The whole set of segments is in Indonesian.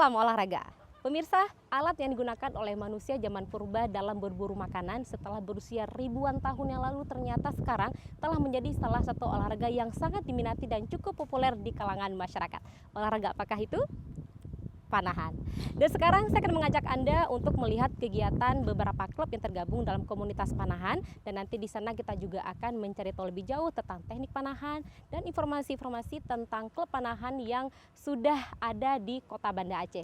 Salam olahraga. Pemirsa, alat yang digunakan oleh manusia zaman purba dalam berburu makanan setelah berusia ribuan tahun yang lalu ternyata sekarang telah menjadi salah satu olahraga yang sangat diminati dan cukup populer di kalangan masyarakat. Olahraga apakah itu? Panahan. Dan sekarang saya akan mengajak Anda untuk melihat kegiatan beberapa klub yang tergabung dalam komunitas panahan, dan nanti di sana kita juga akan mencari tahu lebih jauh tentang teknik panahan dan informasi-informasi tentang klub panahan yang sudah ada di Kota Banda Aceh.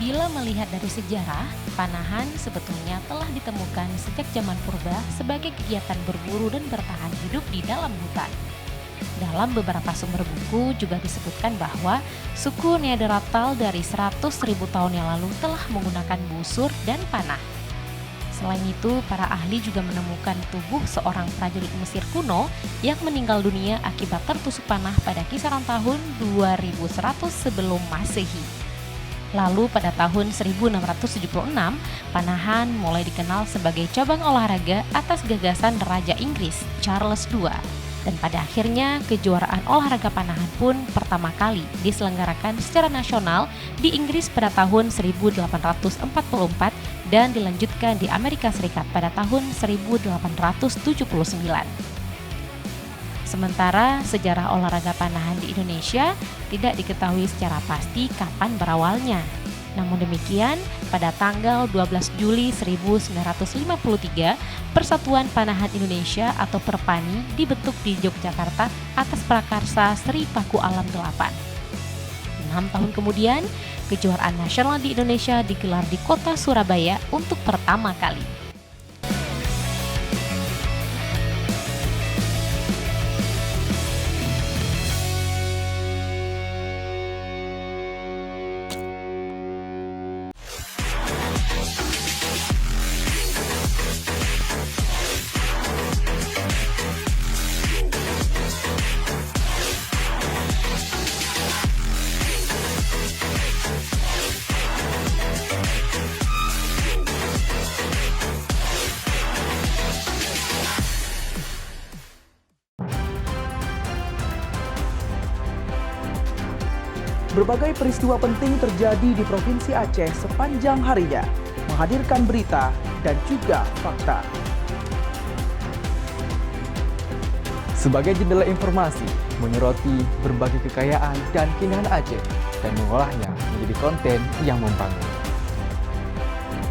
Bila melihat dari sejarah, panahan sebetulnya telah ditemukan sejak zaman purba sebagai kegiatan berburu dan bertahan hidup di dalam hutan. Dalam beberapa sumber buku juga disebutkan bahwa suku Neanderthal dari 100.000 tahun yang lalu telah menggunakan busur dan panah. Selain itu, para ahli juga menemukan tubuh seorang prajurit Mesir kuno yang meninggal dunia akibat tertusuk panah pada kisaran tahun 2100 sebelum Masehi. Lalu pada tahun 1676, panahan mulai dikenal sebagai cabang olahraga atas gagasan Raja Inggris, Charles II. Dan pada akhirnya kejuaraan olahraga panahan pun pertama kali diselenggarakan secara nasional di Inggris pada tahun 1844 dan dilanjutkan di Amerika Serikat pada tahun 1879. Sementara sejarah olahraga panahan di Indonesia tidak diketahui secara pasti kapan berawalnya. Namun demikian, pada tanggal 12 Juli 1953, Persatuan Panahan Indonesia atau Perpani dibentuk di Yogyakarta atas prakarsa Sri Paku Alam 8. 6 tahun kemudian, kejuaraan nasional di Indonesia digelar di kota Surabaya untuk pertama kali. Berbagai peristiwa penting terjadi di Provinsi Aceh sepanjang harinya, menghadirkan berita dan juga fakta. Sebagai jendela informasi, menyoroti berbagai kekayaan dan keindahan Aceh dan mengolahnya menjadi konten yang membangun.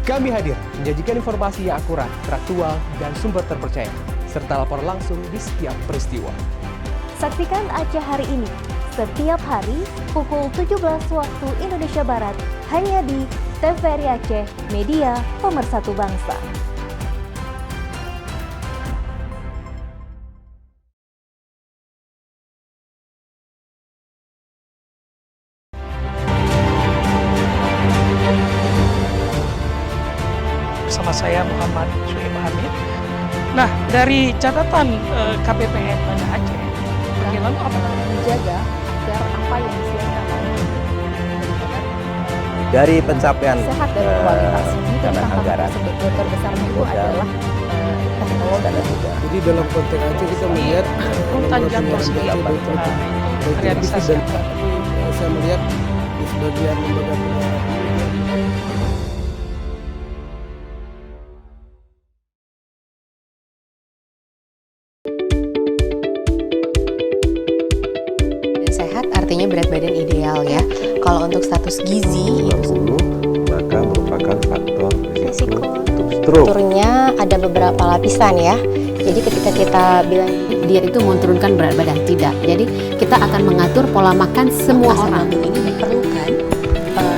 Kami hadir menyajikan informasi yang akurat, teraktual, dan sumber terpercaya, serta lapor langsung di setiap peristiwa. Saksikan Aceh Hari Ini setiap hari pukul 17 waktu Indonesia Barat hanya di TVRI Aceh, media pemersatu bangsa. Bersama saya Muhammad Suhaib Hamid. Nah, dari catatan KPPN Banda Aceh, lalu apa Menjaga agar apa yang disiarkan dari pencapaian sehat dan kualitas. dana anggaran Terbesarnya itu adalah teknologi. Jadi dalam konteks Aceh kita melihat rutan jantung sendiri realisasi yang saya melihat di sebagian lembaga penelitian sehat artinya berat badan ideal ya. Kalau untuk status gizi itu maka merupakan faktor risiko untuk stroke. strukturnya ada beberapa lapisan ya. Jadi ketika kita bilang diet itu menurunkan berat badan, tidak. Jadi kita akan mengatur pola makan semua orang. ini diperlukan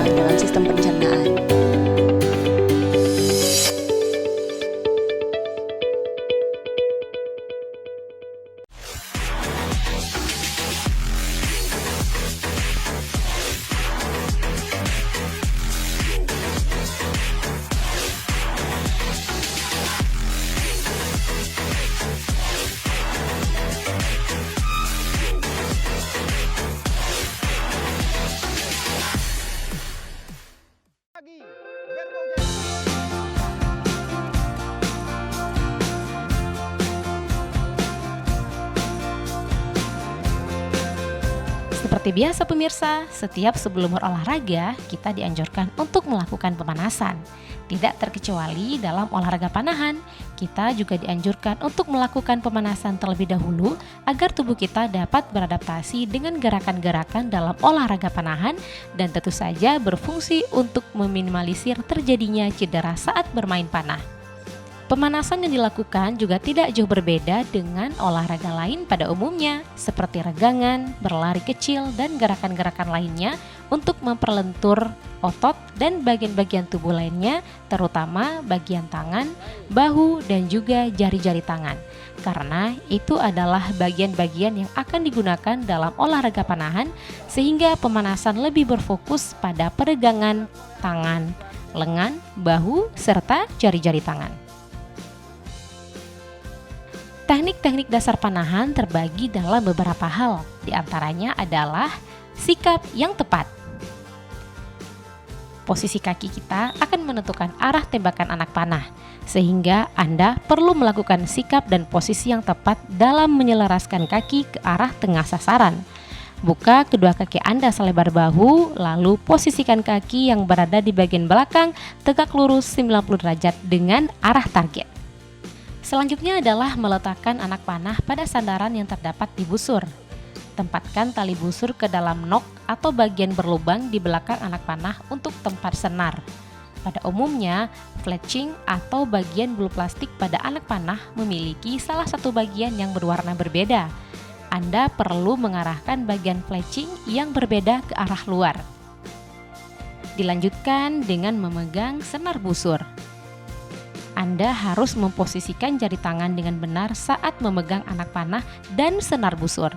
dalam sistem pencernaan. Seperti biasa pemirsa, setiap sebelum berolahraga, kita dianjurkan untuk melakukan pemanasan. Tidak terkecuali dalam olahraga panahan, kita juga dianjurkan untuk melakukan pemanasan terlebih dahulu agar tubuh kita dapat beradaptasi dengan gerakan-gerakan dalam olahraga panahan dan tentu saja berfungsi untuk meminimalisir terjadinya cedera saat bermain panah. Pemanasan yang dilakukan juga tidak jauh berbeda dengan olahraga lain pada umumnya, seperti regangan, berlari kecil, dan gerakan-gerakan lainnya untuk memperlentur otot dan bagian-bagian tubuh lainnya, terutama bagian tangan, bahu, dan juga jari-jari tangan. Karena itu adalah bagian-bagian yang akan digunakan dalam olahraga panahan, sehingga pemanasan lebih berfokus pada peregangan tangan, lengan, bahu, serta jari-jari tangan. Teknik-teknik dasar panahan terbagi dalam beberapa hal, diantaranya adalah sikap yang tepat. Posisi kaki kita akan menentukan arah tembakan anak panah, sehingga Anda perlu melakukan sikap dan posisi yang tepat dalam menyelaraskan kaki ke arah tengah sasaran. Buka kedua kaki Anda selebar bahu, lalu posisikan kaki yang berada di bagian belakang tegak lurus 90 derajat dengan arah target. Selanjutnya adalah meletakkan anak panah pada sandaran yang terdapat di busur. Tempatkan tali busur ke dalam nok atau bagian berlubang di belakang anak panah untuk tempat senar. Pada umumnya, fletching atau bagian bulu plastik pada anak panah memiliki salah satu bagian yang berwarna berbeda. Anda perlu mengarahkan bagian fletching yang berbeda ke arah luar. Dilanjutkan dengan memegang senar busur. Anda harus memposisikan jari tangan dengan benar saat memegang anak panah dan senar busur.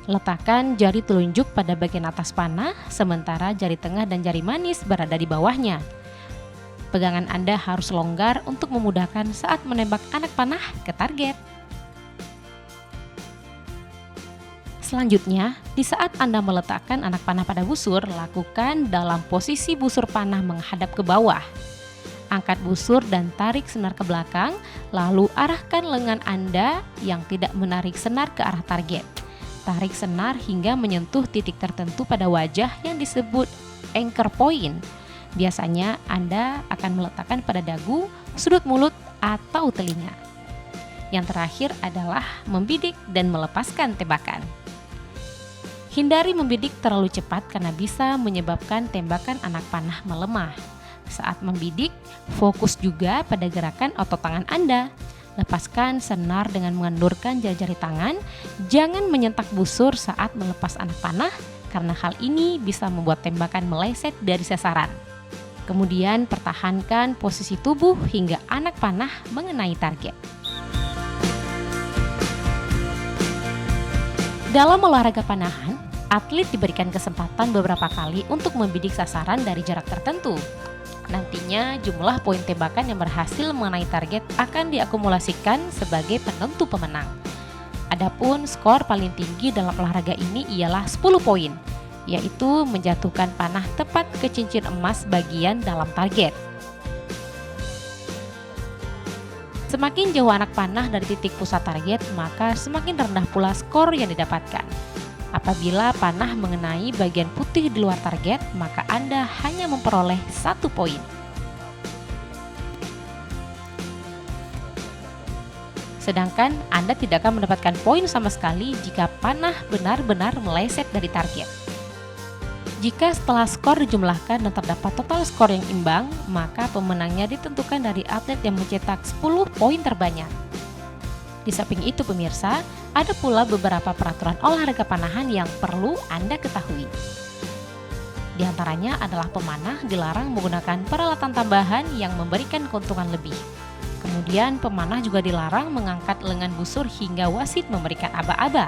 Letakkan jari telunjuk pada bagian atas panah, sementara jari tengah dan jari manis berada di bawahnya. Pegangan Anda harus longgar untuk memudahkan saat menembak anak panah ke target. Selanjutnya, di saat Anda meletakkan anak panah pada busur, lakukan dalam posisi busur panah menghadap ke bawah. Angkat busur dan tarik senar ke belakang, lalu arahkan lengan Anda yang tidak menarik senar ke arah target. Tarik senar hingga menyentuh titik tertentu pada wajah yang disebut anchor point. Biasanya Anda akan meletakkan pada dagu, sudut mulut, atau telinga. Yang terakhir adalah membidik dan melepaskan tembakan. Hindari membidik terlalu cepat karena bisa menyebabkan tembakan anak panah melemah. Saat membidik, fokus juga pada gerakan otot tangan Anda. Lepaskan senar dengan mengendurkan jari-jari tangan. Jangan menyentak busur saat melepas anak panah, karena hal ini bisa membuat tembakan meleset dari sasaran. Kemudian pertahankan posisi tubuh hingga anak panah mengenai target. Dalam olahraga panahan, atlet diberikan kesempatan beberapa kali untuk membidik sasaran dari jarak tertentu. Nantinya jumlah poin tembakan yang berhasil mengenai target akan diakumulasikan sebagai penentu pemenang. Adapun skor paling tinggi dalam olahraga ini ialah 10 poin, yaitu menjatuhkan panah tepat ke cincin emas bagian dalam target. Semakin jauh anak panah dari titik pusat target, maka semakin rendah pula skor yang didapatkan. Apabila panah mengenai bagian putih di luar target, maka Anda hanya memperoleh 1 poin. Sedangkan Anda tidak akan mendapatkan poin sama sekali jika panah benar-benar meleset dari target. Jika setelah skor dijumlahkan dan terdapat total skor yang imbang, maka pemenangnya ditentukan dari atlet yang mencetak 10 poin terbanyak. Di samping itu pemirsa, ada pula beberapa peraturan olahraga panahan yang perlu Anda ketahui. Di antaranya adalah pemanah dilarang menggunakan peralatan tambahan yang memberikan keuntungan lebih. Kemudian pemanah juga dilarang mengangkat lengan busur hingga wasit memberikan aba-aba.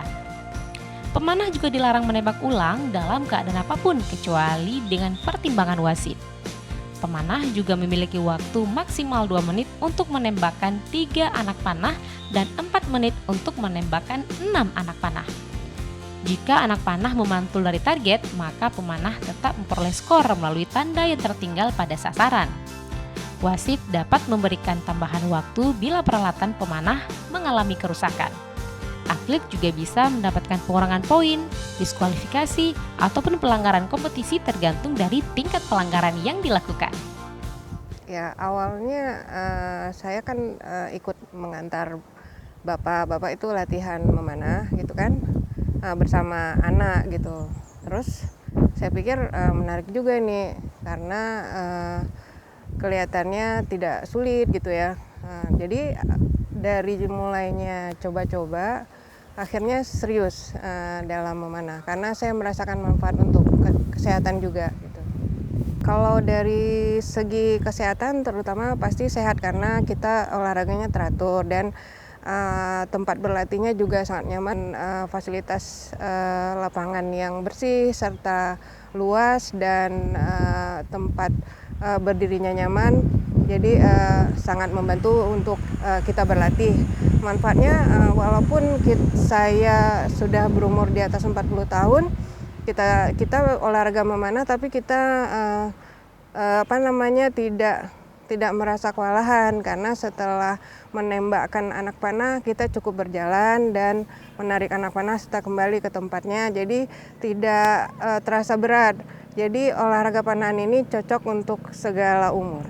Pemanah juga dilarang menembak ulang dalam keadaan apapun kecuali dengan pertimbangan wasit. Pemanah juga memiliki waktu maksimal 2 menit untuk menembakkan 3 anak panah dan 4 menit untuk menembakkan 6 anak panah. Jika anak panah memantul dari target, maka pemanah tetap memperoleh skor melalui tanda yang tertinggal pada sasaran. Wasit dapat memberikan tambahan waktu bila peralatan pemanah mengalami kerusakan. atlet juga bisa mendapatkan pengurangan poin, diskualifikasi, ataupun pelanggaran kompetisi tergantung dari tingkat pelanggaran yang dilakukan. Ya, awalnya saya kan ikut mengantar bapak itu latihan memanah gitu kan, bersama anak gitu. Terus saya pikir menarik juga nih karena kelihatannya tidak sulit gitu ya. Jadi dari mulainya coba-coba, akhirnya serius dalam memanah karena saya merasakan manfaat untuk kesehatan juga gitu. Kalau dari segi kesehatan terutama pasti sehat karena kita olahraganya teratur dan tempat berlatihnya juga sangat nyaman, fasilitas lapangan yang bersih serta luas dan tempat berdirinya nyaman. Jadi sangat membantu untuk kita berlatih. Manfaatnya walaupun saya sudah berumur di atas 40 tahun, kita olahraga memanah tapi kita tidak merasa kewalahan karena setelah menembakkan anak panah kita cukup berjalan dan menarik anak panah serta kembali ke tempatnya. Jadi tidak terasa berat. Jadi olahraga panahan ini cocok untuk segala umur.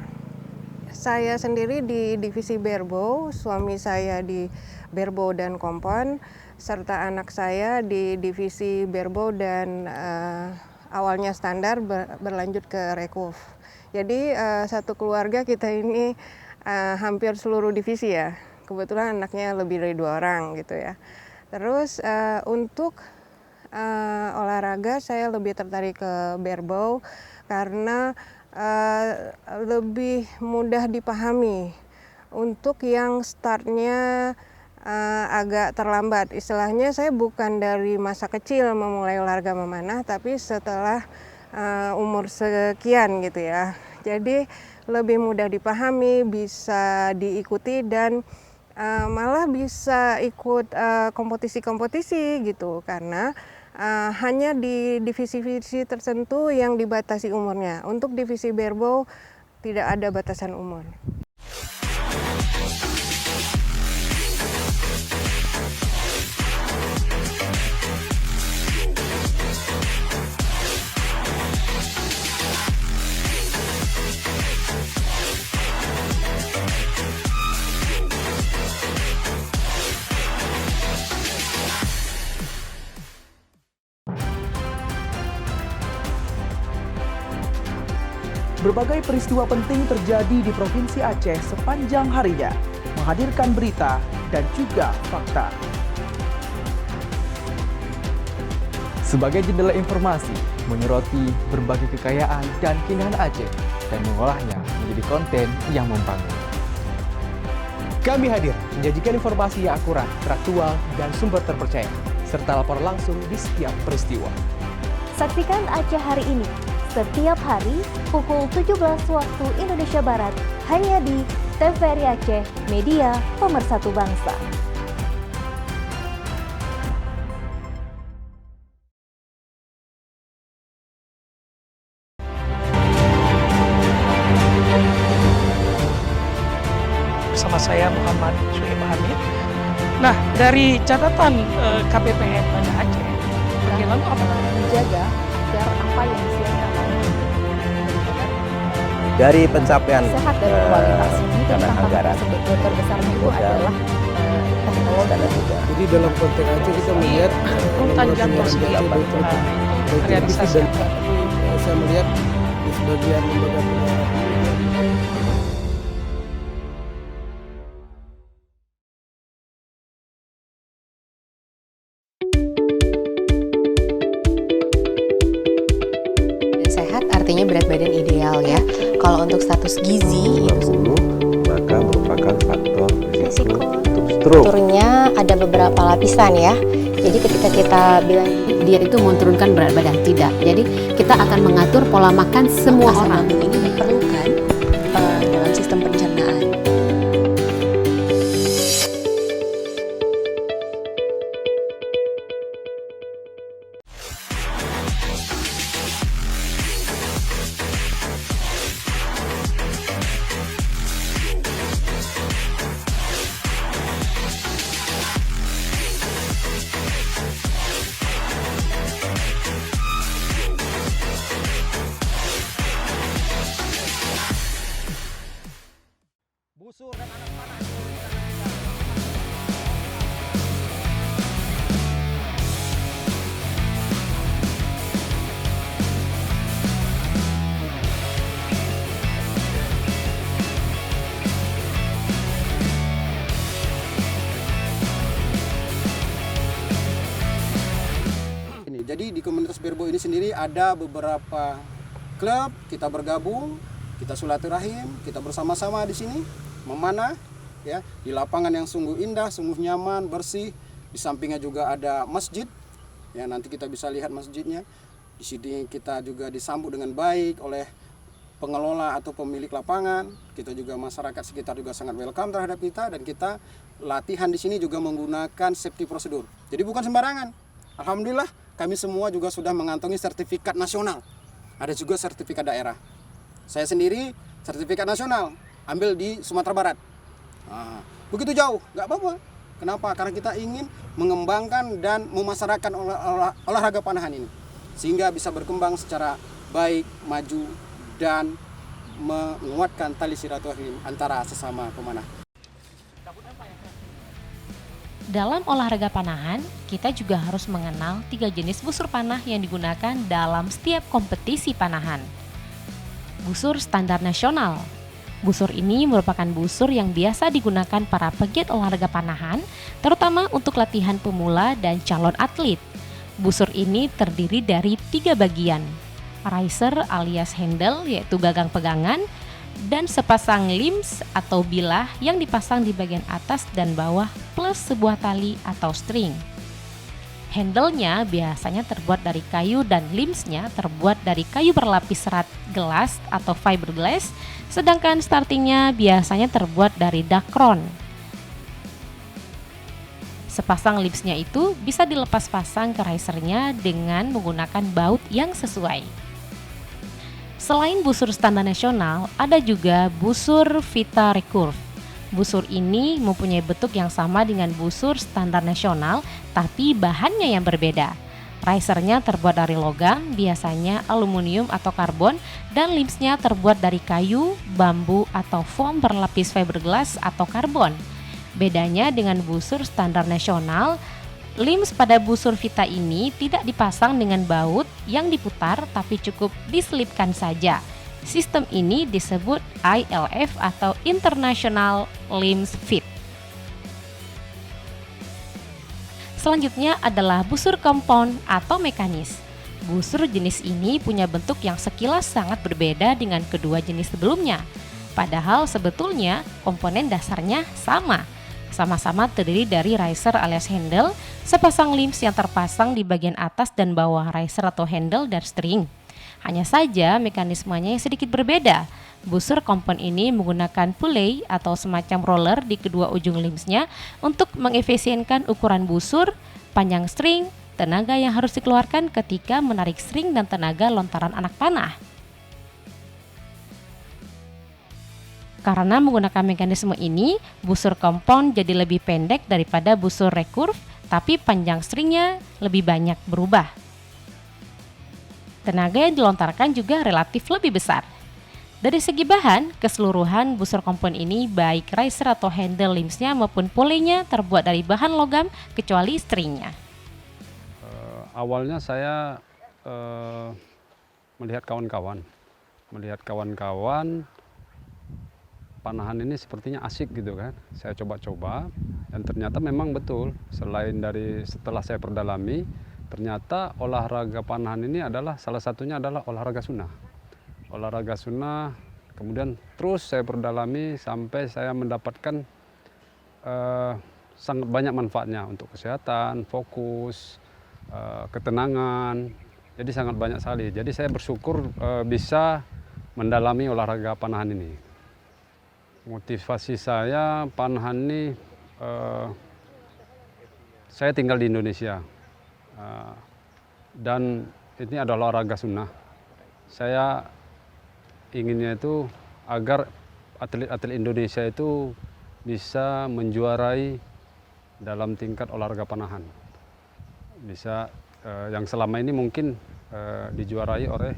Saya sendiri di divisi barebow, suami saya di barebow dan kompon, serta anak saya di divisi barebow dan awalnya standar berlanjut ke recurve. Jadi satu keluarga kita ini hampir seluruh divisi ya. Kebetulan anaknya lebih dari 2 orang gitu ya. Terus untuk olahraga saya lebih tertarik ke barebow karena lebih mudah dipahami. Untuk yang startnya agak terlambat, istilahnya saya bukan dari masa kecil memulai olahraga memanah, tapi setelah umur sekian gitu ya. Jadi lebih mudah dipahami, bisa diikuti dan malah bisa ikut kompetisi-kompetisi gitu karena hanya di divisi-divisi tertentu yang dibatasi umurnya. Untuk divisi barebow tidak ada batasan umur. Berbagai peristiwa penting terjadi di Provinsi Aceh sepanjang harinya, menghadirkan berita dan juga fakta. Sebagai jendela informasi, menyoroti berbagai kekayaan dan keindahan Aceh dan mengolahnya menjadi konten yang membangun. Kami hadir menyajikan informasi yang akurat, teraktual, dan sumber terpercaya, serta lapor langsung di setiap peristiwa. Saksikan Aceh hari ini setiap hari pukul 17 waktu Indonesia Barat hanya di TVRI Aceh, Media Pemersatu Bangsa. Bersama saya Muhammad Syekh Hamid. Nah, dari catatan KPPN Banda Aceh, bagaimana menjaga agar apa yang disiarkan dari pencapaian sehat dan kualitas dana anggaran terbesarnya itu adalah teknologi. Jadi dalam konteks Aceh kita melihat runtan jantung sendiri realisasi. Saya melihat di sebagian lembaga pendidikan Sehat artinya berat badan ideal ya. Kalau untuk status gizi itu maka merupakan faktor risiko untuk stroke. Strukturnya ada beberapa lapisan ya. Jadi ketika kita bilang diet itu menurunkan berat badan, tidak. Jadi kita akan mengatur pola makan semua orang. Ini diperlukan dalam sistem pencernaan. ini sendiri ada beberapa klub, kita bergabung, kita silaturahim, kita bersama-sama di sini memanah ya di lapangan yang sungguh indah, sungguh nyaman, bersih. Di sampingnya juga ada masjid. Ya, nanti kita bisa lihat masjidnya. Di sini kita juga disambut dengan baik oleh pengelola atau pemilik lapangan. Kita juga masyarakat sekitar juga sangat welcome terhadap kita, dan kita latihan di sini juga menggunakan safety prosedur. Jadi bukan sembarangan. Alhamdulillah kami semua juga sudah mengantongi sertifikat nasional. Ada juga sertifikat daerah. Saya sendiri sertifikat nasional ambil di Sumatera Barat. Nah, begitu jauh, nggak apa-apa. Kenapa? Karena kita ingin mengembangkan dan memasarkan olahraga panahan ini, sehingga bisa berkembang secara baik, maju, dan menguatkan tali silaturahim antara sesama pemanah. Dalam olahraga panahan, kita juga harus mengenal 3 jenis busur panah yang digunakan dalam setiap kompetisi panahan. Busur standar nasional. Busur ini merupakan busur yang biasa digunakan para pegiat olahraga panahan, terutama untuk latihan pemula dan calon atlet. Busur ini terdiri dari 3 bagian. Riser alias handle, yaitu gagang pegangan, dan sepasang limbs atau bilah yang dipasang di bagian atas dan bawah plus sebuah tali atau string. Handle-nya biasanya terbuat dari kayu dan limbs-nya terbuat dari kayu berlapis serat gelas atau fiberglass, sedangkan starting-nya biasanya terbuat dari dakron. Sepasang limbs-nya itu bisa dilepas pasang ke riser-nya dengan menggunakan baut yang sesuai. Selain busur standar nasional, ada juga busur Vita Recurve. Busur ini mempunyai bentuk yang sama dengan busur standar nasional, tapi bahannya yang berbeda. Risernya terbuat dari logam, biasanya aluminium atau karbon, dan limbsnya terbuat dari kayu, bambu, atau foam berlapis fiberglass atau karbon. Bedanya dengan busur standar nasional, limbs pada busur Vita ini tidak dipasang dengan baut yang diputar, tapi cukup diselipkan saja. Sistem ini disebut ILF atau International Limbs Fit. Selanjutnya adalah busur compound atau mekanis. Busur jenis ini punya bentuk yang sekilas sangat berbeda dengan kedua jenis sebelumnya. Padahal sebetulnya komponen dasarnya sama. Sama-sama terdiri dari riser alias handle, sepasang limbs yang terpasang di bagian atas dan bawah riser atau handle, dan string. Hanya saja mekanismenya yang sedikit berbeda. Busur compound ini menggunakan pulley atau semacam roller di kedua ujung limbsnya untuk mengefisienkan ukuran busur, panjang string, tenaga yang harus dikeluarkan ketika menarik string, dan tenaga lontaran anak panah. Karena menggunakan mekanisme ini, busur compound jadi lebih pendek daripada busur recurve, tapi panjang stringnya lebih banyak berubah. Tenaga yang dilontarkan juga relatif lebih besar. Dari segi bahan, keseluruhan busur compound ini baik riser atau handle limbsnya maupun pulley-nya terbuat dari bahan logam kecuali stringnya. Awalnya saya melihat kawan-kawan panahan ini sepertinya asik gitu kan. Saya coba-coba dan ternyata memang betul. Setelah saya perdalami, ternyata olahraga panahan ini salah satunya adalah olahraga sunnah. Olahraga sunnah, kemudian terus saya perdalami sampai saya mendapatkan sangat banyak manfaatnya untuk kesehatan, fokus, ketenangan. Jadi sangat banyak sekali. Jadi saya bersyukur bisa mendalami olahraga panahan ini. Motivasi saya panahan ini, saya tinggal di Indonesia dan ini adalah olahraga sunnah. Saya inginnya itu agar atlet-atlet Indonesia itu bisa menjuarai dalam tingkat olahraga panahan. Bisa yang selama ini mungkin dijuarai oleh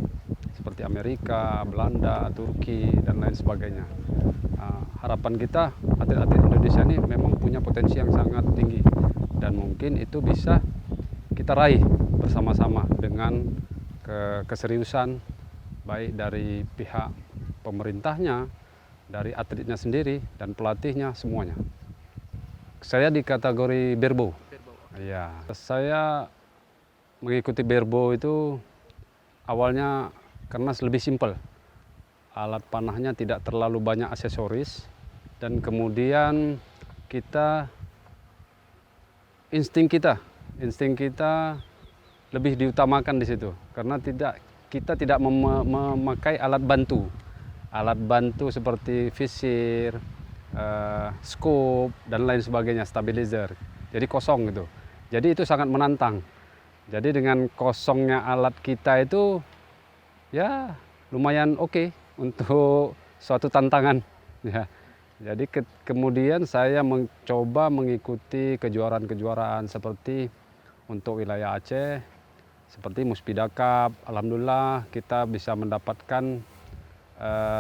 seperti Amerika, Belanda, Turki, dan lain sebagainya. Harapan kita atlet-atlet Indonesia ini memang punya potensi yang sangat tinggi dan mungkin itu bisa kita raih bersama-sama dengan keseriusan baik dari pihak pemerintahnya, dari atletnya sendiri dan pelatihnya semuanya. Saya di kategori barebow. Iya, saya mengikuti barebow itu awalnya karena lebih simpel. Alat panahnya tidak terlalu banyak aksesoris, dan kemudian insting kita lebih diutamakan di situ, karena kita tidak memakai alat bantu seperti visir, scope dan lain sebagainya, stabilizer. Jadi kosong gitu. Jadi itu sangat menantang. Jadi dengan kosongnya alat kita itu ya lumayan oke untuk suatu tantangan. Ya. Jadi kemudian saya mencoba mengikuti kejuaraan-kejuaraan seperti untuk wilayah Aceh, seperti Muspida Cup. Alhamdulillah kita bisa mendapatkan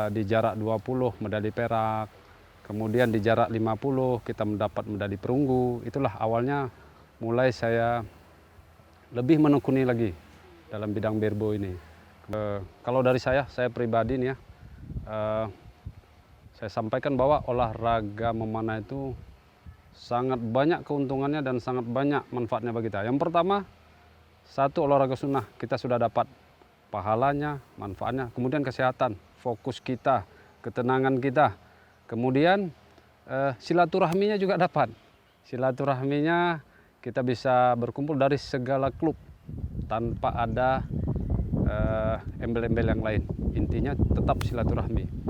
di jarak 20 medali perak. Kemudian di jarak 50 kita mendapat medali perunggu. Itulah awalnya mulai saya lebih menekuni lagi dalam bidang barebow ini. Kalau dari saya pribadi nih ya, saya sampaikan bahwa olahraga memanah itu sangat banyak keuntungannya dan sangat banyak manfaatnya bagi kita. Yang pertama, satu, olahraga sunnah, kita sudah dapat pahalanya, manfaatnya. Kemudian kesehatan, fokus kita, ketenangan kita. Kemudian silaturahminya juga dapat. Silaturahminya kita bisa berkumpul dari segala klub tanpa ada embel-embel yang lain. Intinya tetap silaturahmi.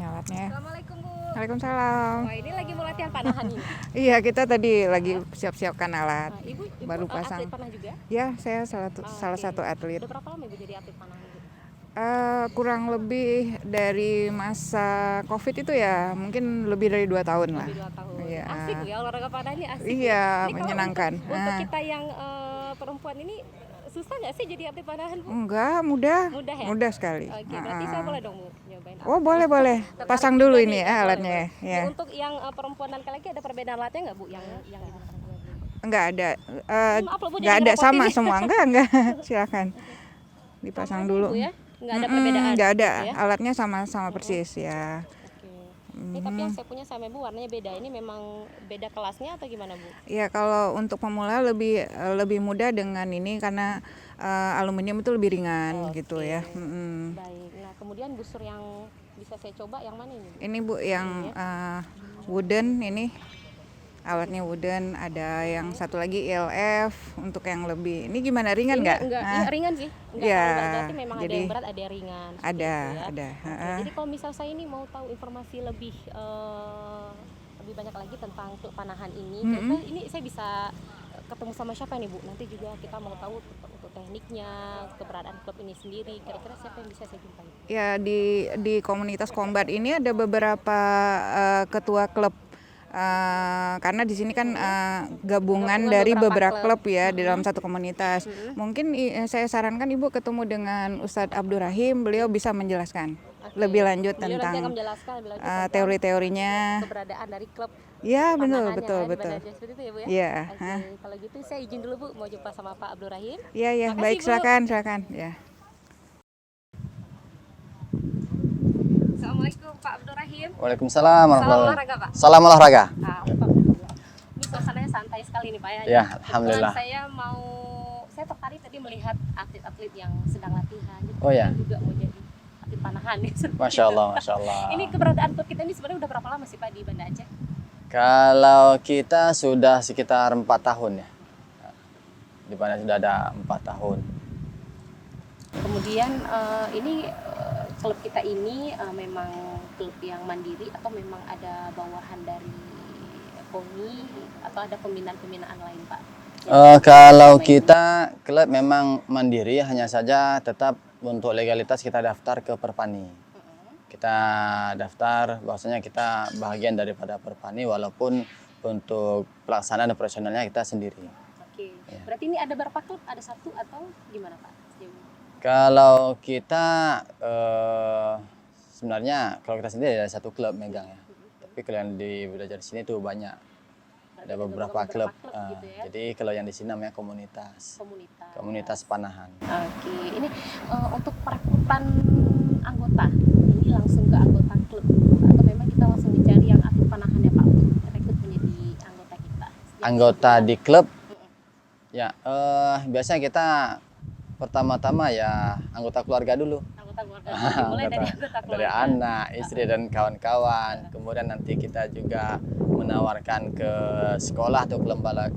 Alatnya. Assalamualaikum Bu. Waalaikumsalam. Wah, ini lagi mau latihan panahan ini. Iya, kita tadi lagi siap-siapkan alat. Ibu baru pasang. Atlet panah juga? Ya, saya salah satu atlet. Udah berapa lama Ibu jadi atlet panahan? Kurang lebih dari masa COVID itu ya, mungkin lebih dari 2 tahun lah. Lebih 2 tahun. Iya. Asik ya, olahraga panah ini asik. Iya, Ini menyenangkan. Untuk kita yang perempuan ini susah nggak sih jadi atlet panahan, Bu? Enggak, mudah. Mudah ya? Mudah sekali. Oke, berarti saya boleh dong Bu nyobain. Oh, boleh. Pasang dulu ini ya alatnya. Ya. Untuk yang perempuan dan laki-laki ada perbedaan alatnya nggak Bu? Yang Enggak ada. Maaf loh, Bu, Enggak jadi ada ngerepotin sama nih. semua. Enggak. Silakan. Dipasang dulu. Bu, ya? Nggak ada perbedaan? Enggak ada. Gitu ya? Alatnya sama persis ya. Ini tapi yang saya punya sama Bu warnanya beda. Ini memang beda kelasnya atau gimana Bu? Ya, kalau untuk pemula lebih mudah dengan ini karena aluminium itu lebih ringan gitu ya. Baik. Nah, kemudian busur yang bisa saya coba yang mana ini? Ini Bu yang wooden ini. Alatnya wooden, ada yang satu lagi ILF untuk yang lebih. Ini gimana, ringan nggak? Enggak, ringan sih. Enggak ya, berarti memang ada yang berat, ada yang ringan. Ada. Oke, jadi kalau misal saya ini mau tahu informasi lebih banyak lagi tentang klub panahan ini, kira-kira ini saya bisa ketemu sama siapa nih Bu? Nanti juga kita mau tahu untuk tekniknya, keberadaan klub ini sendiri. Kira-kira siapa yang bisa saya jumpai? Ya, di komunitas combat ini ada beberapa ketua klub. Karena di sini kan gabungan dari beberapa klub ya di dalam satu komunitas. Mungkin saya sarankan Ibu ketemu dengan Ustadz Abdurrahim, beliau bisa menjelaskan lebih lanjut tentang teori-teorinya. Keberadaan dari klub. Ya, betul. Seperti itu ya Bu ya? Iya. Kalau gitu saya izin dulu Bu, mau jumpa sama Pak Abdurrahim. Iya, baik, silakan ya. Assalamualaikum Pak Abdurrahim. Waalaikumsalam. Salam olahraga Pak. Salam olahraga. Ini suasananya santai sekali nih Pak ya. Ya, alhamdulillah. Saya tertarik tadi melihat atlet-atlet yang sedang latihan. Oh ya. Juga mau jadi atlet panahan ya. Masya Allah. Ini keberadaan klub kita ini sebenarnya udah berapa lama sih Pak di Banda Aceh? Kalau kita sudah sekitar 4 tahun ya. Di Banda sudah ada 4 tahun. Kemudian ini klub kita ini memang klub yang mandiri atau memang ada bawahan dari KONI atau ada pembinaan-pembinaan lain Pak? Kalau kita klub memang mandiri, hanya saja tetap untuk legalitas kita daftar ke Perpani. Kita daftar, bahwasanya kita bagian daripada Perpani walaupun untuk pelaksanaan operasionalnya kita sendiri. Oke, berarti ini ada berapa klub? Ada satu atau gimana Pak? Kalau kita sebenarnya kalau kita sendiri ada satu klub megang ya. Tapi kalau yang belajar di sini tuh banyak. Ada beberapa klub. Gitu ya? Jadi kalau yang di sini namanya komunitas. Komunitas panahan. Oke, ini untuk perekrutan anggota. Ini langsung ke anggota klub atau memang kita langsung mencari yang atlet panahan ya Pak untuk rekrut menjadi anggota kita? Anggota di klub Ya, biasanya kita pertama-tama ya anggota keluarga dulu. Anggota keluarga. Mulai dari anggota keluarga. Dari anak, istri dan kawan-kawan. Kemudian nanti kita juga menawarkan ke sekolah atau ke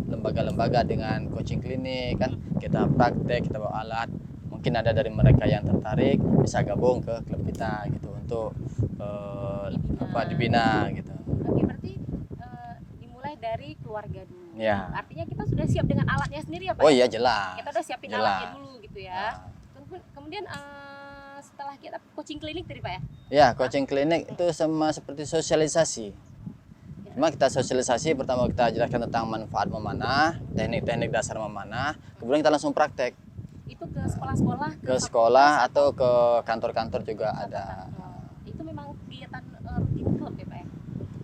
lembaga-lembaga dengan coaching klinik kan. Kita praktek, kita bawa alat. Mungkin ada dari mereka yang tertarik bisa gabung ke klub kita gitu untuk dibina gitu. Oke, berarti dimulai dari keluarga dulu. Ya. Artinya kita sudah siap dengan alatnya sendiri ya Pak? Oh iya, jelas. Kita udah siapin Jelas. alatnya dulu gitu ya. Kemudian setelah kita coaching klinik tadi Pak ya? Ya, coaching klinik itu sama seperti sosialisasi. Cuma kita sosialisasi, pertama kita jelaskan tentang manfaat memanah, teknik-teknik dasar memanah, kemudian kita langsung praktek. Itu ke sekolah-sekolah? Ke sekolah atau ke kantor-kantor juga ada. Itu memang kegiatan rutin klub ya Pak ya?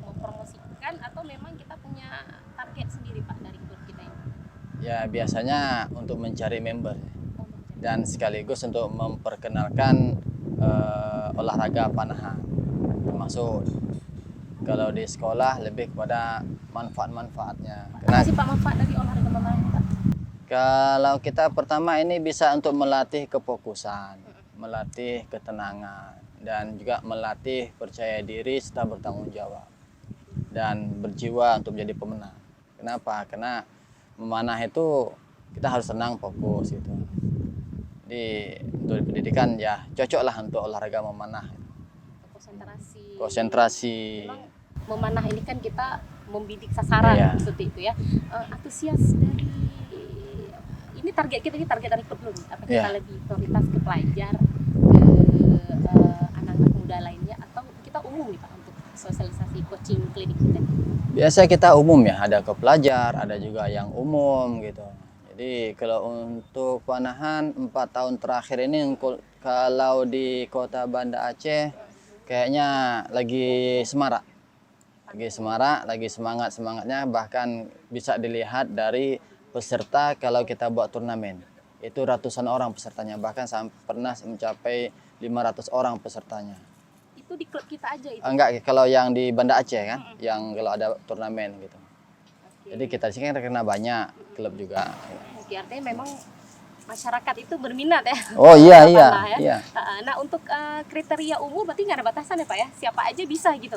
Mempromosikan atau memang kita punya target sendiri Pak dari klub kita ini? Ya, biasanya untuk mencari member dan sekaligus untuk memperkenalkan olahraga panahan. Termasuk kalau di sekolah lebih kepada manfaat-manfaatnya. Apa sih Pak manfaat dari olahraga panahan Pak? Kalau kita pertama ini bisa untuk melatih kefokusan, melatih ketenangan, dan juga melatih percaya diri serta bertanggung jawab dan berjiwa untuk menjadi pemenang. Kenapa? Karena memanah itu kita harus tenang, fokus gitu. Jadi untuk pendidikan ya cocoklah untuk olahraga memanah. Konsentrasi. Memang memanah ini kan kita membidik sasaran seperti itu ya. Antusias dari ini target kita, ini target dari klub belum? Apa kita lebih prioritas ke pelajar, ke anak-anak muda lainnya, atau kita umum nih Pak untuk sosialisasi coaching klinik kita? Biasa kita umum ya, ada ke pelajar, ada juga yang umum gitu. Jadi kalau untuk panahan 4 tahun terakhir ini kalau di Kota Banda Aceh kayaknya lagi semarak. Lagi semangat-semangatnya, bahkan bisa dilihat dari peserta kalau kita buat turnamen. Itu ratusan orang pesertanya, bahkan pernah mencapai 500 orang pesertanya. Itu di klub kita aja itu? Enggak, kalau yang di Banda Aceh kan, yang kalau ada turnamen gitu. Jadi kita di sini kan terkena banyak klub juga. Oke, artinya memang masyarakat itu berminat ya? Oh iya, iya. Nah untuk kriteria umur berarti nggak ada batasan ya Pak ya? Siapa aja bisa gitu?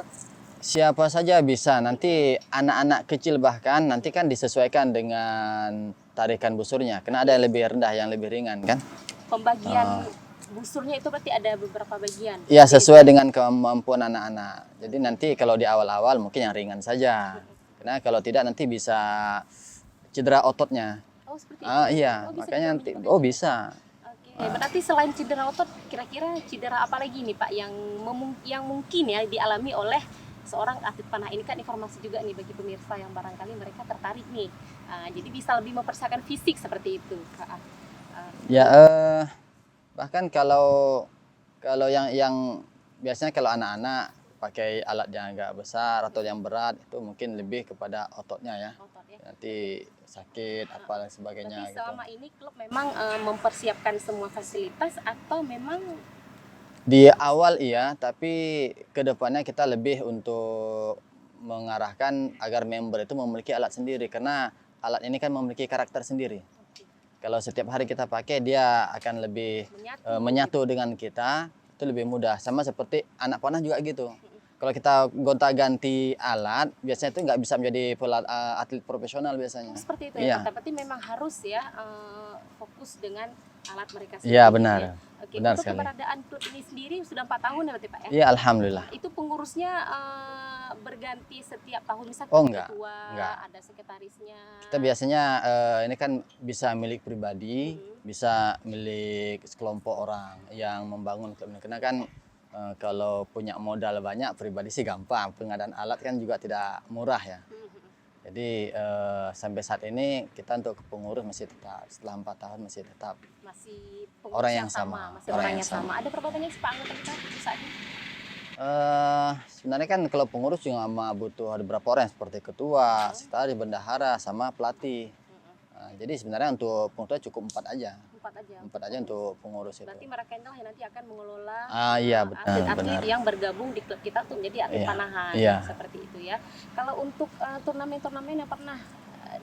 Siapa saja bisa, nanti anak-anak kecil bahkan nanti kan disesuaikan dengan tarikan busurnya. Karena ada yang lebih rendah, yang lebih ringan kan. Pembagian busurnya itu berarti ada beberapa bagian? Iya, sesuai dengan kemampuan anak-anak. Jadi nanti kalau di awal-awal mungkin yang ringan saja. Karena kalau tidak nanti bisa cedera ototnya. Oh seperti itu? Iya, makanya nanti, bisa. Oke, berarti selain cedera otot, kira-kira cedera apa lagi nih Pak yang mungkin ya dialami oleh seorang atlet panah ini? Kan informasi juga nih bagi pemirsa yang barangkali mereka tertarik nih, jadi bisa lebih mempersiapkan fisik seperti itu. Ya, bahkan kalau yang biasanya kalau anak-anak pakai alat yang agak besar atau yang berat itu mungkin lebih kepada ototnya ya. Nanti sakit apa dan sebagainya. Tapi selama ini klub memang mempersiapkan semua fasilitas atau memang di awal iya, tapi kedepannya kita lebih untuk mengarahkan agar member itu memiliki alat sendiri, karena alat ini kan memiliki karakter sendiri. Kalau setiap hari kita pakai, dia akan lebih menyatu dengan kita, itu lebih mudah. Sama seperti anak panah juga gitu. Kalau kita gonta-ganti alat, biasanya itu nggak bisa menjadi atlet profesional biasanya. Seperti itu ya, berarti memang harus ya fokus dengan alat mereka sendiri. Iya, benar. Ya. Oke, benar untuk sekali. keberadaan klub ini sendiri sudah 4 tahun ya berarti Pak ya? Iya, alhamdulillah. Itu pengurusnya berganti setiap tahun, misalnya ketua, ada sekretarisnya? Kita biasanya ini kan bisa milik pribadi, bisa milik sekelompok orang yang membangun klub ini. Karena kan kalau punya modal banyak pribadi sih gampang, pengadaan alat kan juga tidak murah ya. Jadi sampai saat ini kita untuk pengurus masih tetap, setelah 4 tahun masih tetap. Masih orang yang sama. Masih orang yang sama. Ada berapa banyak sih Pak anggota kita saat ini? Sebenarnya kan kalau pengurus juga butuh ada beberapa orang seperti ketua, sekretaris, bendahara, sama pelatih. Jadi sebenarnya untuk pengurus cukup 4 aja. 4 aja untuk pengurus itu. Berarti mereka inilah yang nanti akan mengelola iya, atlet-atlet yang bergabung di klub kita untuk menjadi atlet panahan, seperti itu ya. Kalau untuk turnamen-turnamen yang pernah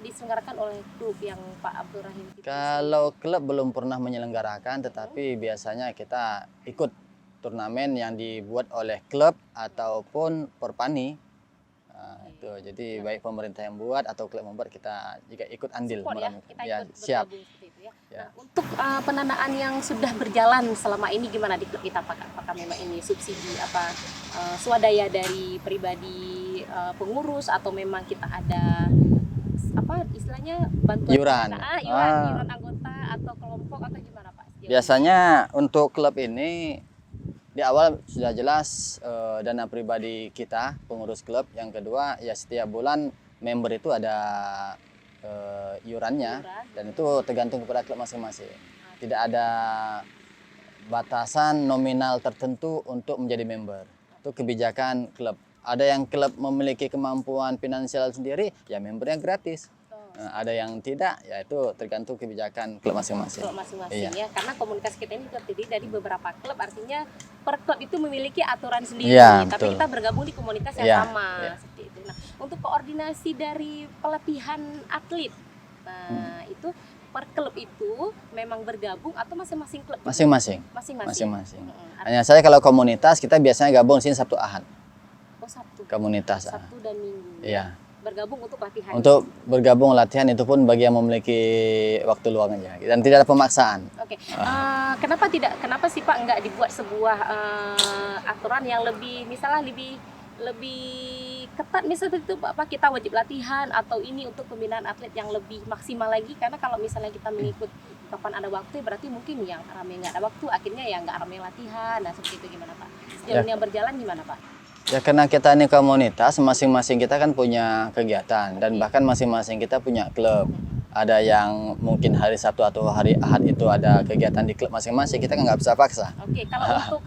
diselenggarakan oleh klub yang Pak Abdul Rahim? Kalau klub belum pernah menyelenggarakan, tetapi biasanya kita ikut turnamen yang dibuat oleh klub ataupun Perpani. Itu jadi baik pemerintah yang buat atau klub membuat, kita juga ikut andil. Support ya, kita ya, ikut siap. bergabung seperti itu ya. Ya. Nah, untuk pendanaan yang sudah berjalan selama ini gimana di klub kita? Apakah memang ini subsidi apa swadaya dari pribadi pengurus atau memang kita ada apa istilahnya bantuan Iuran. iuran anggota atau kelompok atau gimana Pak? Biasanya untuk klub ini di awal sudah jelas dana pribadi kita, pengurus klub. Yang kedua ya setiap bulan member itu ada iurannya, dan itu tergantung kepada klub masing-masing. Tidak ada batasan nominal tertentu untuk menjadi member. Itu kebijakan klub. Ada yang klub memiliki kemampuan finansial sendiri, ya membernya gratis. Ada yang tidak, ya itu tergantung kebijakan klub masing-masing. Klub masing-masing Iya. ya, karena komunitas kita ini terdiri dari beberapa klub, artinya per klub itu memiliki aturan sendiri, Iya, tapi betul. kita bergabung di komunitas yang Iya, sama, iya. seperti itu. Nah, untuk koordinasi dari pelatihan atlet, nah itu per klub itu memang bergabung atau masing-masing klub? Masing-masing. Masing-masing. Hanya saya kalau komunitas kita biasanya gabung di sini Sabtu Ahad. Oh, Sabtu. Komunitas. Sabtu dan Minggu. Iya. Bergabung untuk latihan. Untuk bergabung latihan itu pun bagi yang memiliki waktu luang aja, dan tidak ada pemaksaan. Oke. Kenapa sih Pak nggak dibuat sebuah aturan yang lebih misalnya lebih ketat, misalnya itu Pak, kita wajib latihan atau ini untuk pembinaan atlet yang lebih maksimal lagi, karena kalau misalnya kita mengikut kapan ada waktu berarti mungkin yang ramai nggak ada waktu, akhirnya ya nggak ramai latihan. Nah seperti itu gimana Pak? Sejauh yang berjalan gimana Pak? Ya karena kita ini komunitas, masing-masing kita kan punya kegiatan, dan bahkan masing-masing kita punya klub. Ada yang mungkin hari Sabtu atau hari Ahad itu ada kegiatan di klub masing-masing, kita kan nggak bisa paksa. Oke, kalau untuk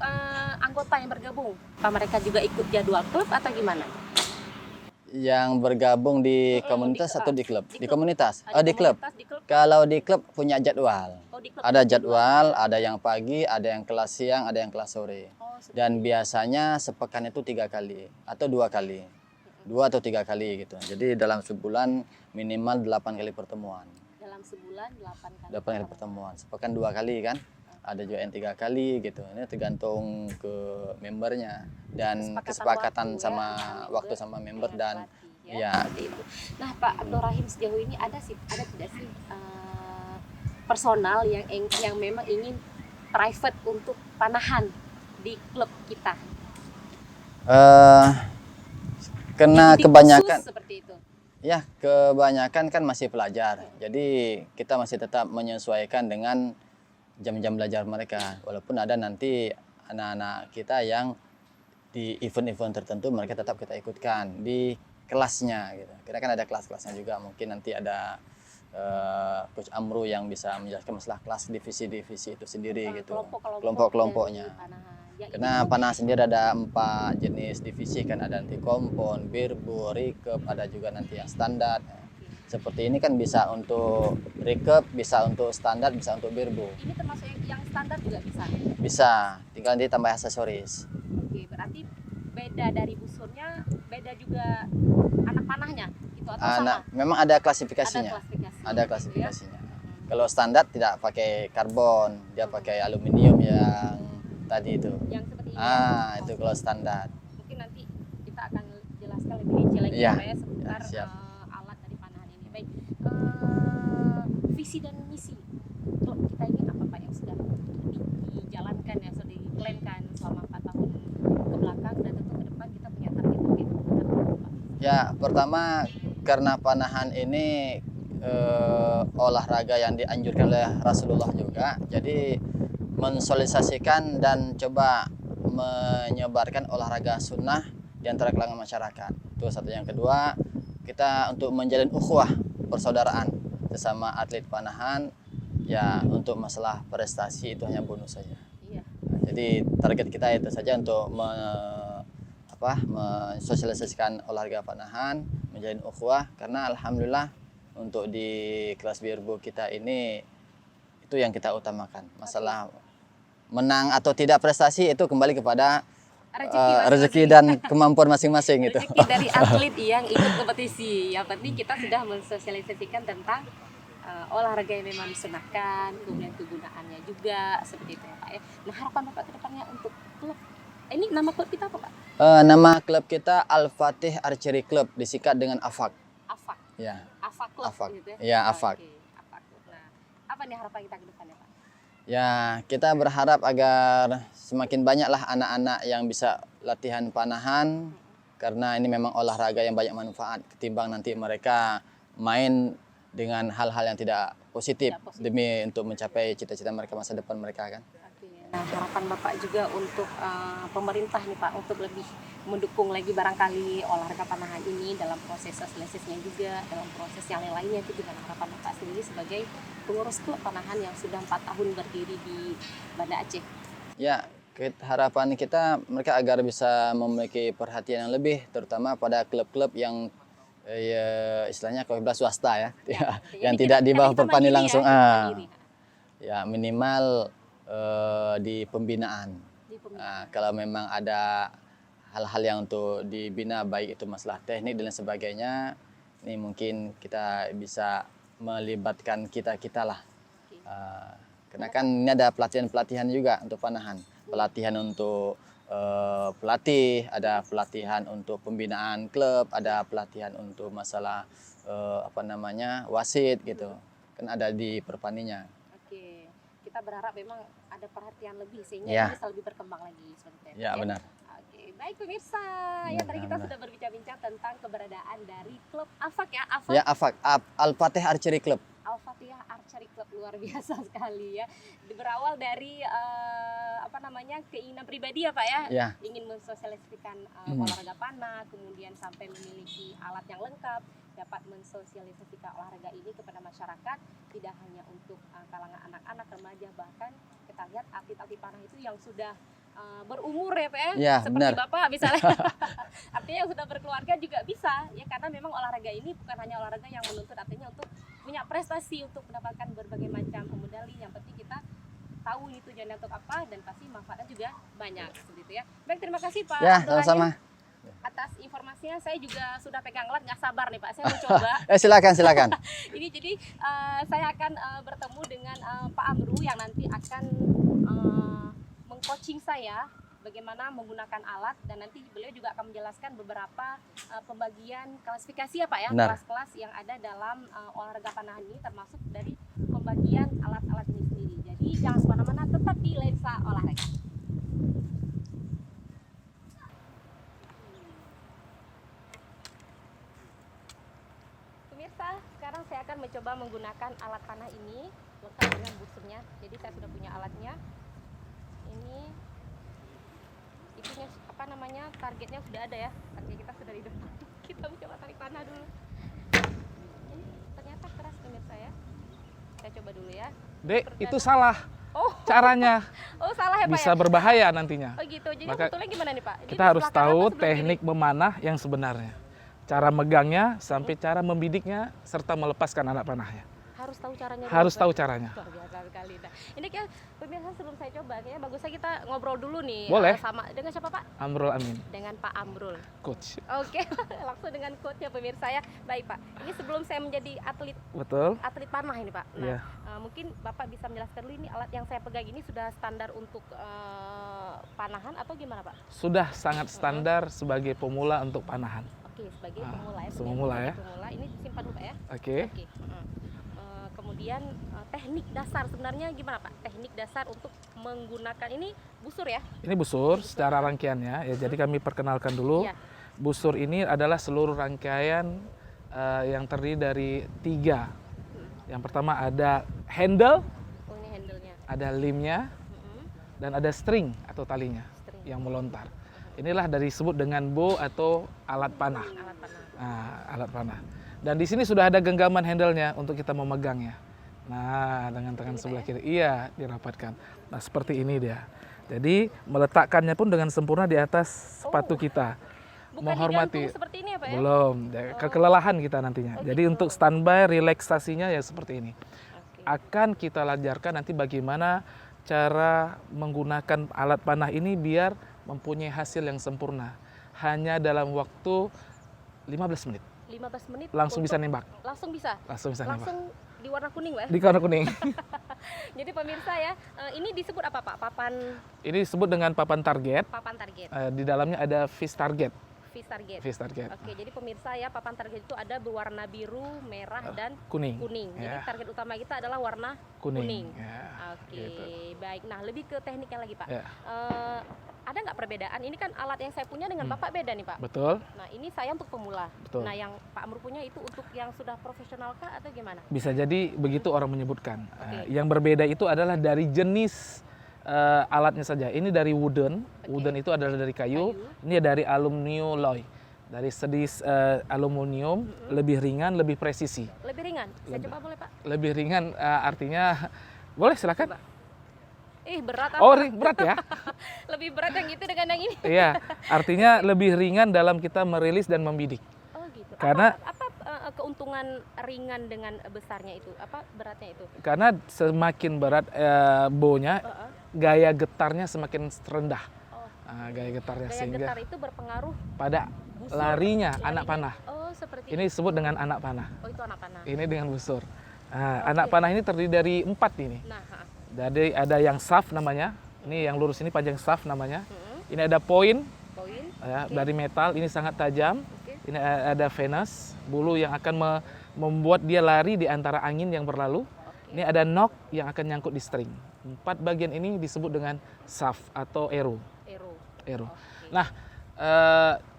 anggota yang bergabung, apa mereka juga ikut jadwal klub atau gimana? Yang bergabung di komunitas atau di klub? Di komunitas? Di klub. Kalau di klub punya jadwal. Di klub Ada jadwal, ada yang pagi, ada yang kelas siang, ada yang kelas sore. Dan biasanya sepekan itu 3 kali atau 2 kali. 2 atau 3 kali gitu. Jadi dalam sebulan minimal 8 kali pertemuan. Dalam sebulan 8 kali. 8 kali pertemuan. Sepekan 2 kali kan. Ada juga yang 3 kali gitu. Ini tergantung ke membernya dan kesepakatan sama waktu sama member dan ya. Itu. Nah Pak Abdul Rahim, sejauh ini ada tidak sih personal yang memang ingin private untuk panahan di klub kita? Karena kebanyakan seperti itu. Ya, kebanyakan kan masih pelajar. Jadi kita masih tetap menyesuaikan dengan jam-jam belajar mereka. Walaupun ada nanti anak-anak kita yang di event-event tertentu mereka tetap kita ikutkan di kelasnya gitu. Kita kan ada kelas-kelasnya juga. Mungkin nanti ada Coach Amru yang bisa menjelaskan masalah kelas divisi-divisi itu sendiri gitu. Kelompok-kelompoknya. Karena panah sendiri ada 4 jenis divisi kan, ada nanti kompon, birbu, recurve, ada juga nanti yang standar. Seperti ini kan bisa untuk recurve, bisa untuk standar, bisa untuk birbu. Ini termasuk yang standar juga bisa? Bisa, tinggal ditambah aksesoris. Oke, berarti beda dari busurnya, beda juga anak panahnya gitu atau sama? Memang ada klasifikasinya. Ada klasifikasinya. Kalau standar tidak pakai karbon, dia pakai aluminium yang tadi itu. Yang seperti ini. Itu kalau standar. Mungkin nanti kita akan jelaskan lebih rinci lagi ya, seputar alat dari panahan ini. Baik, visi dan misi klub kita ini apa Pak yang sudah dijalankan ya, sudah diplankan selama 4 tahun ke belakang, dan tentu ke depan kita punya target Pak? Ya, pertama karena panahan ini olahraga yang dianjurkan oleh Rasulullah juga, jadi mensosialisasikan dan coba menyebarkan olahraga sunnah di antara kalangan masyarakat. Itu satu. Yang kedua, kita untuk menjalin ukhuwah persaudaraan sesama atlet panahan, ya untuk masalah prestasi itu hanya bonus saja. Iya. Jadi target kita itu saja untuk mensosialisasikan olahraga panahan, menjalin ukhuwah, karena alhamdulillah untuk di kelas birbu kita ini itu yang kita utamakan. Masalah menang atau tidak prestasi itu kembali kepada rezeki dan kemampuan masing-masing gitu. Rezeki dari atlet yang ikut kompetisi. Yang penting kita sudah mensosialisasikan tentang olahraga yang memang disunahkan, kemudian kegunaannya juga seperti itu ya Pak ya. Nah harapan Bapak ke depannya untuk klub, ini nama klub kita apa Pak? Nama klub kita Al-Fatih Archery Club, disingkat dengan AFAK. AFAK? Ya. AFAK Club AFAK. gitu ya? Ya, AFAK. Oke, AFAK. Nah, apa nih harapan kita ke depannya Pak? Ya, kita berharap agar semakin banyaklah anak-anak yang bisa latihan panahan, karena ini memang olahraga yang banyak manfaat ketimbang nanti mereka main dengan hal-hal yang tidak positif demi untuk mencapai cita-cita mereka, masa depan mereka kan. Nah harapan Bapak juga untuk pemerintah nih Pak, untuk lebih mendukung lagi barangkali olahraga panahan ini dalam proses sosialisasinya juga, dalam proses yang lainnya, itu dengan harapan Bapak sendiri sebagai pengurus klub panahan yang sudah 4 tahun berdiri di Banda Aceh. Ya, harapan kita mereka agar bisa memiliki perhatian yang lebih, terutama pada klub-klub yang ya, istilahnya kalau swasta ya, yang tidak di bawah Perpani langsung. Ya minimal di pembinaan. Kalau memang ada hal-hal yang untuk dibina, baik itu masalah teknik dan lain sebagainya, ini mungkin kita bisa melibatkan kita lah. Karena kan ini ada pelatihan-pelatihan juga untuk panahan, pelatihan untuk pelatih, ada pelatihan untuk pembinaan klub, ada pelatihan untuk masalah wasit gitu, kan ada di Perpaninya. Oke, kita berharap memang ada perhatian lebih sehingga Ya. bisa lebih berkembang lagi seperti itu. Ya benar. Oke, baik pemirsa, ya tadi kita sudah berbincang-bincang tentang keberadaan dari klub AFAK ya, AFAK. Ya AFAK, Al-Fatih Archery Club. Al-Fatihah Archery Club, luar biasa sekali ya. Berawal dari keinginan pribadi ya Pak ya, Ya. ingin mensosialisasikan olahraga panah, kemudian sampai memiliki alat yang lengkap, dapat mensosialisasikan olahraga ini kepada masyarakat, tidak hanya untuk kalangan anak-anak, remaja, bahkan kita lihat atlet-atlet panah itu yang sudah berumur ya Pak ya, Ya, seperti benar. Bapak misalnya. Artinya yang sudah berkeluarga juga bisa ya, karena memang olahraga ini bukan hanya olahraga yang menuntut artinya untuk punya prestasi, untuk mendapatkan berbagai macam medali. Yang penting kita tahu ini tujuannya untuk apa dan pasti manfaatnya juga banyak seperti itu ya. Baik, terima kasih Pak Ya, Abdul Rahim sama-sama. atas informasinya. Saya juga sudah pegang alat, nggak sabar nih Pak, saya mau coba. Silakan. Ini jadi saya akan bertemu dengan Pak Amru yang nanti akan mengcoaching saya bagaimana menggunakan alat, dan nanti beliau juga akan menjelaskan beberapa pembagian klasifikasi ya Pak ya, Benar. kelas-kelas yang ada dalam olahraga panahan ini, termasuk dari pembagian alat-alat ini sendiri. Jadi jangan kemana-mana, tetap di Lensa Olahraga. Pemirsa, sekarang saya akan mencoba menggunakan alat panah ini lengkap dengan busurnya. Jadi saya sudah punya alatnya. Ini itunya targetnya sudah ada ya. Target kita sudah di depan. Kita mencoba tarik panah dulu. Ini ternyata keras pemirsa ya. Saya coba dulu ya. Dek, itu salah. Oh. Caranya. Oh, salah ya Pak Bisa ya? berbahaya nantinya. Oh gitu. Jadi Maka sebetulnya gimana nih Pak? Ini Kita harus sebelah kanan tahu atau sebelah kiri? teknik memanah yang sebenarnya. Cara megangnya sampai cara membidiknya serta melepaskan anak panahnya. Harus tahu caranya. Harus dulu, tahu Pak. caranya. Luar biasa sekali. Nah, ini kayak pemirsa, sebelum saya coba, kayaknya bagusnya kita ngobrol dulu nih. Boleh. Sama dengan siapa Pak? Amrul Amin, Dengan Pak Amrul. coach. Oke, langsung dengan coachnya pemirsa ya. Baik Pak, ini sebelum saya menjadi Betul. atlet panah ini Pak. Nah, Iya. mungkin Bapak bisa menjelaskan dulu, ini alat yang saya pegang ini sudah standar untuk panahan atau gimana Pak? Sudah sangat standar sebagai pemula untuk panahan. Oke, sebagai pemula ya. Pemula ya. Pemula, ini simpan dulu Pak ya. Oke. Kemudian teknik dasar sebenarnya gimana Pak? Teknik dasar untuk menggunakan ini busur ya? Ini busur secara rangkaiannya ya. Jadi kami perkenalkan dulu. Iya. Busur ini adalah seluruh rangkaian yang terdiri dari 3. Yang pertama ada handle, Oh, ini handle-nya. ada limnya, dan ada string atau talinya yang melontar. Inilah dari disebut dengan bow atau alat panah. Nah, alat panah. Dan di sini sudah ada genggaman handle-nya untuk kita memegangnya. Nah, dengan tangan sebelah kiri, iya, dirapatkan. Nah, seperti ini dia. Jadi meletakkannya pun dengan sempurna di atas sepatu kita. Bukan Menghormati. digantung seperti ini ya Pak ya? Belum, kelelahan kita nantinya. Jadi untuk standby, relaksasinya ya seperti ini. Akan kita ajarkan nanti bagaimana cara menggunakan alat panah ini biar mempunyai hasil yang sempurna hanya dalam waktu 15 menit. 15 menit Langsung bisa nembak. Langsung bisa? Langsung bisa nembak. Langsung di warna kuning, Pak? Di warna kuning. Jadi pemirsa ya, ini disebut apa, Pak? Papan? Ini disebut dengan papan target. Papan target. Di dalamnya ada fish target. Fish target. Fish target. Oke, jadi pemirsa ya, papan target itu ada berwarna biru, merah, dan kuning. Jadi Ya. target utama kita adalah warna Kuning. Oke, gitu. baik. Nah, lebih ke tekniknya lagi, Pak. Ya. Ada nggak perbedaan? Ini kan alat yang saya punya dengan Bapak beda nih, Pak. Betul. Nah, ini saya untuk pemula. Betul. Nah, yang Pak Amrul punya itu untuk yang sudah profesional kah atau gimana? Bisa jadi begitu orang menyebutkan. Yang berbeda itu adalah dari jenis alatnya saja. Ini dari wooden. Wooden itu adalah dari kayu. Ini dari aluminium alloy. Dari sedis aluminium, lebih ringan, lebih presisi. Lebih ringan? Saya coba boleh, Pak? Lebih ringan artinya, boleh silakan. Berat apa? Oh, berat ya? Lebih berat yang itu dengan yang ini? Iya, artinya lebih ringan dalam kita merilis dan membidik. Oh gitu. Karena apa keuntungan ringan dengan besarnya itu? Apa beratnya itu? Karena semakin berat bownya, gaya getarnya semakin rendah. Gaya getarnya Gaya sehingga getar itu berpengaruh pada larinya anak panah. Oh, seperti ini disebut dengan anak panah. Oh, itu anak panah. Ini dengan busur. Anak panah ini terdiri dari 4 ini. Nah, jadi ada yang shaft namanya. Ini yang lurus ini panjang shaft namanya. Ini ada point. Ya, dari metal. Ini sangat tajam. Ini ada venus, bulu yang akan membuat dia lari di antara angin yang berlalu. Ini ada knock yang akan nyangkut di string. 4 bagian ini disebut dengan shaft atau arrow. Arrow. Nah,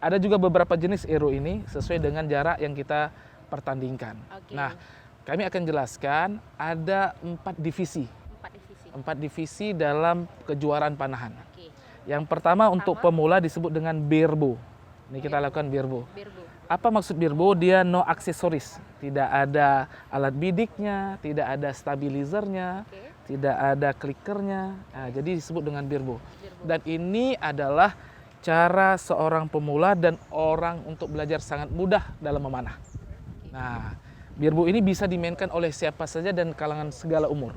ada juga beberapa jenis arrow ini sesuai dengan jarak yang kita pertandingkan. Nah, kami akan jelaskan ada 4 divisi. 4 divisi dalam kejuaraan panahan. Yang pertama untuk pemula disebut dengan beer bow. Ini kita lakukan beer bow. Apa maksud beer bow? Dia no aksesoris. Tidak ada alat bidiknya, tidak ada stabilizernya, tidak ada klikernya. Jadi disebut dengan beer bow. Dan ini adalah cara seorang pemula dan orang untuk belajar sangat mudah dalam memanah. Nah, beer bow ini bisa dimainkan oleh siapa saja dan kalangan segala umur.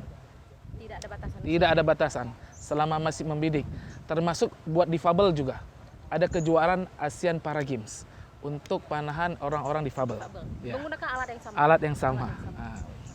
Tidak ada batasan selama masih membidik. Termasuk buat difabel juga. Ada kejuaraan ASEAN Para Games untuk panahan orang-orang difabel. Ya. Menggunakan alat yang sama. Alat yang sama.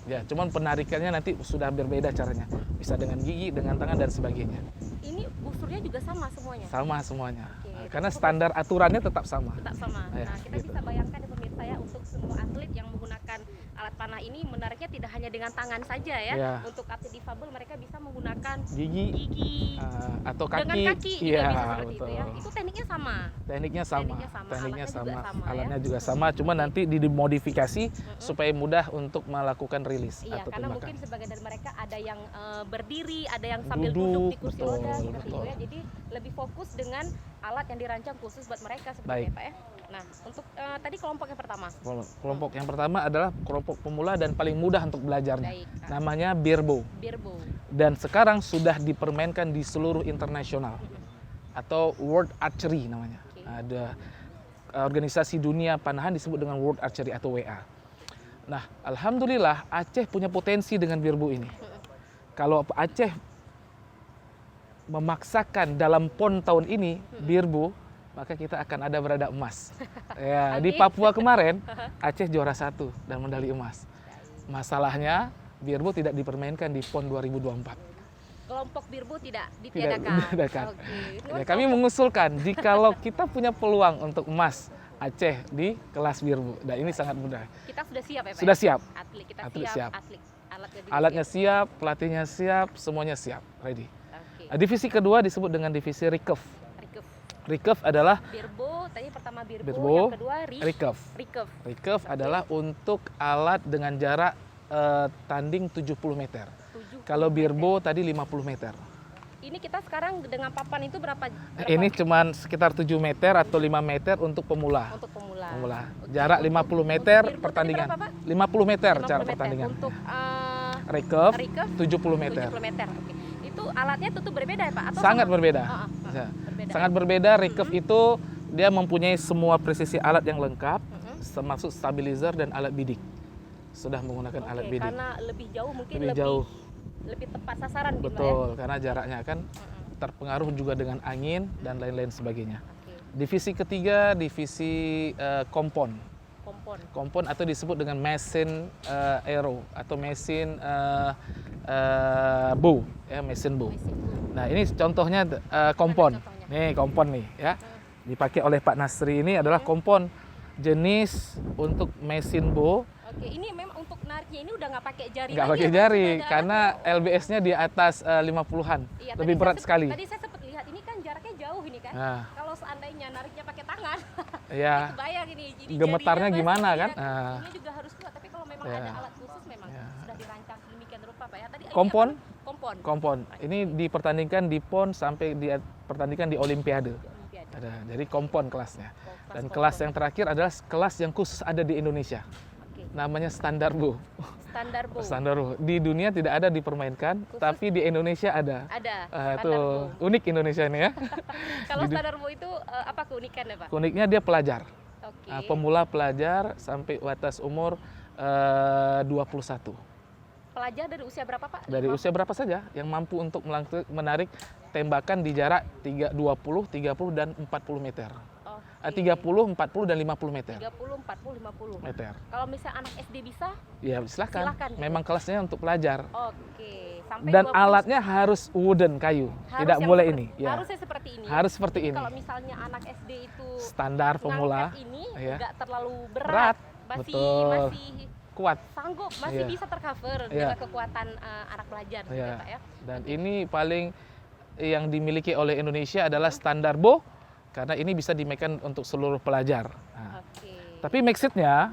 Ya, cuman penarikannya nanti sudah berbeda caranya. Bisa dengan gigi, dengan tangan dan sebagainya. Ini busurnya juga sama semuanya. Sama semuanya. Karena standar aturannya tetap sama. Tetap sama. Ya, nah, kita bisa bayangkan ya pemirsa ya, untuk semua atlet yang menggunakan alat panah ini menariknya tidak hanya dengan tangan saja ya. Untuk atlet difabel mereka bisa menggunakan gigi atau kaki. Dengan kaki juga bisa seperti itu ya. Itu tekniknya sama. Tekniknya sama. Alatnya ya? juga sama, cuma nanti dimodifikasi supaya mudah untuk melakukan rilis iya, atau karena tembakan. Mungkin sebagian dari mereka ada yang berdiri, ada yang sambil duduk di kursi roda seperti itu ya. Jadi lebih fokus dengan alat yang dirancang khusus buat mereka seperti itu, Pak ya. Nah, untuk tadi kelompok yang pertama. Kelompok yang pertama adalah kelompok pemula dan paling mudah untuk belajarnya. Namanya beer bow. Dan sekarang sudah dipermainkan di seluruh internasional atau World Archery namanya. Ada organisasi dunia panahan disebut dengan World Archery atau WA. Nah, alhamdulillah Aceh punya potensi dengan beer bow ini. Kalau Aceh memaksakan dalam PON tahun ini beer bow, maka kita akan ada berada emas. Ya, di Papua kemarin Aceh juara 1 dan medali emas. Masalahnya beer bow tidak dipermainkan di PON 2024. Kelompok beer bow tidak ditiadakan. Ya, kami mengusulkan jikalau kita punya peluang untuk emas Aceh di kelas beer bow. Dan ini sangat mudah. Kita sudah siap ya, Pak? Sudah siap. Atlet kita siap. Alatnya siap, pelatihnya siap, semuanya siap, ready. Divisi kedua disebut dengan divisi recurve. Recurve adalah beer bow, tadi pertama beer bow, yang kedua recurve. Recurve adalah untuk alat dengan jarak tanding 70 meter. Kalau beer bow tadi 50 meter. Ini kita sekarang dengan papan itu berapa? Ini cuma sekitar 7 meter atau 5 meter untuk pemula. Untuk pemula. Jarak 50 meter pertandingan. 50 meter jarak pertandingan. Untuk recurve 70 meter. 70 meter. Oke. Itu alatnya tentu berbeda ya, Pak? Atau sangat sama? berbeda. Sangat berbeda. Recurve itu dia mempunyai semua presisi alat yang lengkap, termasuk stabilizer dan alat bidik. Sudah menggunakan alat bidik. Karena lebih jauh mungkin lebih jauh. Lebih tepat sasaran. Betul, karena jaraknya kan terpengaruh juga dengan angin dan lain-lain sebagainya. Divisi ketiga, divisi kompon. Kompon atau disebut dengan mesin aero atau mesin bow, ya, mesin bow. Nah, ini contohnya kompon. Nih kompon nih, ya. Dipakai oleh Pak Nasri ini adalah kompon jenis untuk mesin bow. Oke, ini memang untuk nariknya ini udah nggak pakai jari. Nggak pakai jari, karena LBS-nya di atas 50-an, iya, lebih berat sekali. Tadi saya sempat lihat, ini kan jaraknya jauh ini kan. Nah. Kalau seandainya nariknya pakai tangan, ya, kebayang ini. Jadi gemetarnya gimana kan? Ini juga harus kuat, tapi kalau memang ada alat khusus memang sudah dirancang demikian rupa Pak ya. Tadi kompon, kompon. Ini dipertandingkan di PON sampai dipertandingkan di Olimpiade. Jadi kompon kelasnya. Dan kelas yang terakhir adalah kelas yang khusus ada di Indonesia. Namanya standar bow. Standar bow. Standar bow. Di dunia tidak ada dipermainkan, khusus, tapi di Indonesia ada. Ada. Itu unik Indonesia ini ya. Kalau standar bow itu apa keunikannya Pak? Uniknya dia pelajar. Pemula pelajar sampai batas umur 21. Pelajar dari usia berapa Pak? Dari usia berapa saja yang mampu untuk menarik tembakan di jarak 20, 30 dan 40 meter. 30, 40 dan 50 meter. 30, 40, 50 meter. Kalau misalnya anak SD bisa? Ya silakan. Gitu. Memang kelasnya untuk pelajar. Oke. Sampai dan 20. alatnya harus wooden, kayu. Tidak boleh ini. Ya. Harusnya seperti ini. Harus seperti ini. Kalau misalnya anak SD itu standar pemula, ini ya, nggak terlalu berat. Masih kuat. Sanggup, masih bisa tercover dengan kekuatan anak pelajar gitu ya Pak ya. Dan ini paling yang dimiliki oleh Indonesia adalah standar bow, karena ini bisa dimainkan untuk seluruh pelajar. Nah, tapi maksudnya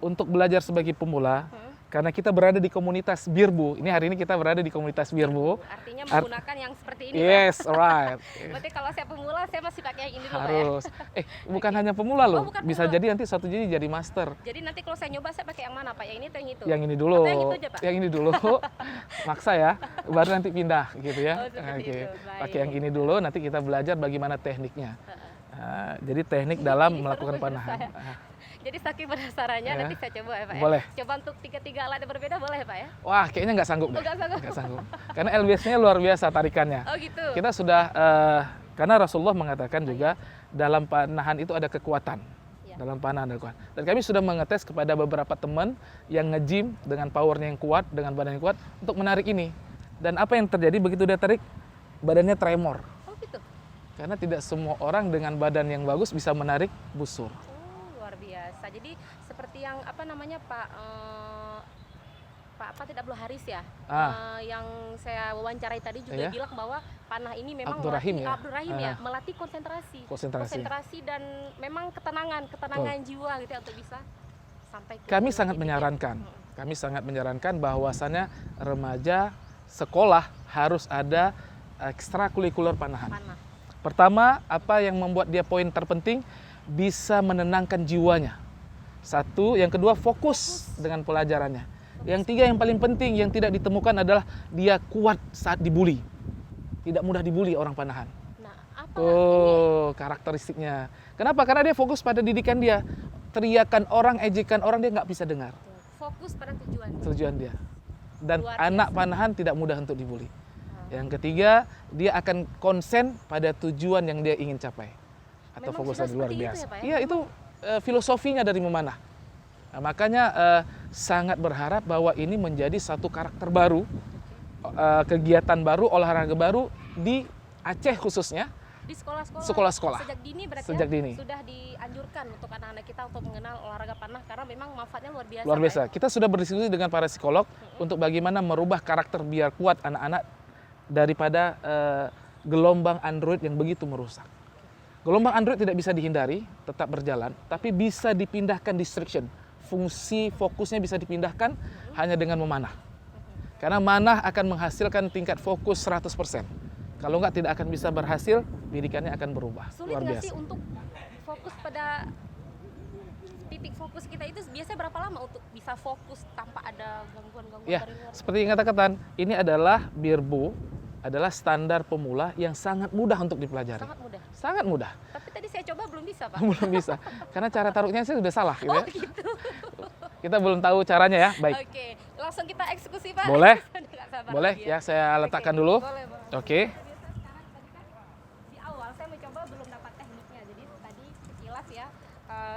untuk belajar sebagai pemula, karena kita berada di komunitas Birbu. Ini hari ini kita berada di komunitas Birbu. Artinya menggunakan yang seperti ini. Yes, right. Berarti kalau saya pemula, saya masih pakai yang ini dulu harus. Pak ya? Bukan hanya pemula loh. Bisa pemula. jadi nanti suatu jadi master. Jadi nanti kalau saya nyoba, saya pakai yang mana Pak? Yang ini atau yang itu? Yang ini dulu. Yang itu aja, Pak? Yang ini dulu. Maksa ya. Baru nanti pindah gitu ya. Oke. Pakai yang ini dulu, nanti kita belajar bagaimana tekniknya. Jadi teknik dalam melakukan panahan. Jadi saking penasarannya nanti saya coba ya Pak ya. Boleh. Coba untuk 3 alat yang berbeda boleh ya Pak ya? Wah kayaknya nggak sanggup. Nggak sanggup. Karena LBS-nya luar biasa tarikannya. Oh gitu. Kita sudah, karena Rasulullah mengatakan juga dalam panahan itu ada kekuatan. Dalam panahan ada kekuatan. Dan kami sudah mengetes kepada beberapa teman yang nge-gym dengan powernya yang kuat, dengan badan yang kuat untuk menarik ini. Dan apa yang terjadi begitu dia tarik, badannya tremor. Oh gitu. Karena tidak semua orang dengan badan yang bagus bisa menarik busur. Jadi seperti yang apa namanya Pak tidak Abdul Haris ya, yang saya wawancarai tadi juga bilang bahwa panah ini memang Abdul Rahim ya, melatih konsentrasi dan memang ketenangan jiwa gitu ya, untuk bisa sampai ke kami sangat menyarankan bahwasannya remaja sekolah harus ada ekstrakurikuler panahan. Pertama, apa yang membuat dia poin terpenting, bisa menenangkan jiwanya. Satu, yang kedua fokus dengan pelajarannya. Yang tiga yang paling penting yang tidak ditemukan adalah dia kuat saat dibully. Tidak mudah dibully orang panahan. Nah, apa karakteristiknya. Kenapa? Karena dia fokus pada didikan dia. Teriakan orang, ejekan orang dia nggak bisa dengar. Fokus pada tujuan dia. Dan anak panahan tidak mudah untuk dibully. Yang ketiga, dia akan konsen pada tujuan yang dia ingin capai. Atau fokusnya luar biasa. Iya, itu filosofinya dari memanah. Nah, makanya sangat berharap bahwa ini menjadi satu karakter baru, kegiatan baru, olahraga baru di Aceh khususnya. Di sekolah-sekolah. Sejak dini berarti Sejak dini. Sudah dianjurkan untuk anak-anak kita untuk mengenal olahraga panah karena memang manfaatnya luar biasa. Luar biasa. Kita sudah berdiskusi dengan para psikolog untuk bagaimana merubah karakter biar kuat anak-anak daripada gelombang Android yang begitu merusak. Gelombang Android tidak bisa dihindari, tetap berjalan, tapi bisa dipindahkan distraction. Fungsi fokusnya bisa dipindahkan hanya dengan memanah. Karena manah akan menghasilkan tingkat fokus 100%. Kalau enggak tidak akan bisa berhasil, didikannya akan berubah. Sulit nggak sih untuk fokus pada titik fokus kita itu biasanya berapa lama untuk bisa fokus tanpa ada gangguan-gangguan ya, dari luar? Seperti yang katakan, ini adalah Birbu, adalah standar pemula yang sangat mudah untuk dipelajari. Sangat mudah. Tapi tadi saya coba belum bisa, Pak. Belum bisa. Karena cara taruhnya saya sudah salah gitu ya. Gitu. Kita belum tahu caranya ya. Baik. Oke, langsung kita eksekusi, Pak. Boleh. Boleh ya, saya letakkan dulu. Boleh. Oke.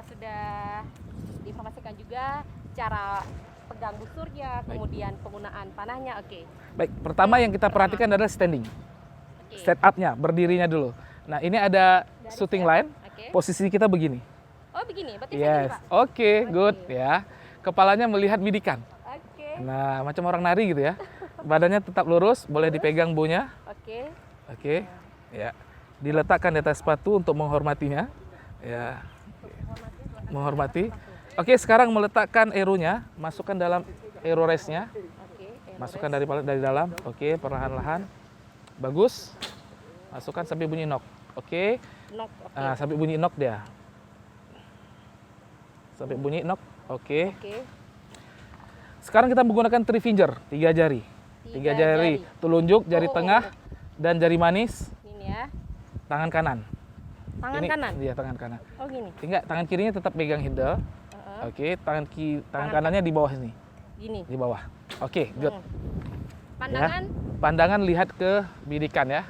sudah diinformasikan juga cara pegang busurnya, kemudian penggunaan panahnya. Oke. Baik, pertama yang kita perhatikan adalah standing. Set up-nya, berdirinya dulu. Nah, ini ada shooting line. Posisi kita begini. Oh, begini. Berarti Yes. Oke, good ya. Kepalanya melihat bidikan. Nah, macam orang nari gitu ya. Badannya tetap lurus, boleh dipegang bonya. Oke. Ya. Diletakkan di atas sepatu untuk menghormatinya. Ya. Menghormati. Oke, sekarang meletakkan aeronya, masukkan dalam aero race-nya. Masukkan dari dalam. Oke, perlahan-lahan. Bagus. Masukkan sampai bunyi knock. Oke. Sampai bunyi knock dia. Sampai bunyi knock. Oke. Sekarang kita menggunakan 3 finger, 3 jari. 3 jari. Telunjuk, jari tengah, dan jari manis. Ini ya. Tangan kanan. Tangan ini, kanan? Iya, tangan kanan. Oh, gini. Enggak, tangan kirinya tetap pegang handle. Oke, tangan kanannya di bawah sini. Gini. Di bawah. Oke, good. Pandangan? Ya. Pandangan lihat ke bidikan ya.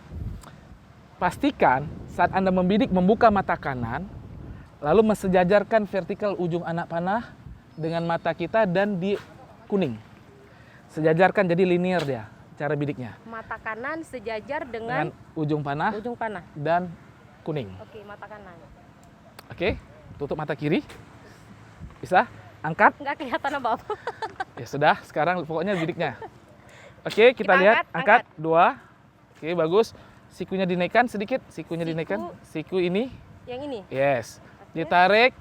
Pastikan saat Anda membidik membuka mata kanan, lalu mensejajarkan vertikal ujung anak panah dengan mata kita dan di kuning. Sejajarkan jadi linear dia cara bidiknya. Mata kanan sejajar dengan ujung panah dan kuning. Oke, mata kanan. Oke, tutup mata kiri. Bisa? Angkat. Nggak kelihatan apa-apa. Ya sudah, sekarang pokoknya bidiknya. Oke, kita lihat. Angkat. 2. Oke, bagus. Sikunya dinaikkan sedikit. Sikunya dinaikkan. Siku ini. Yang ini? Yes. Ditarik.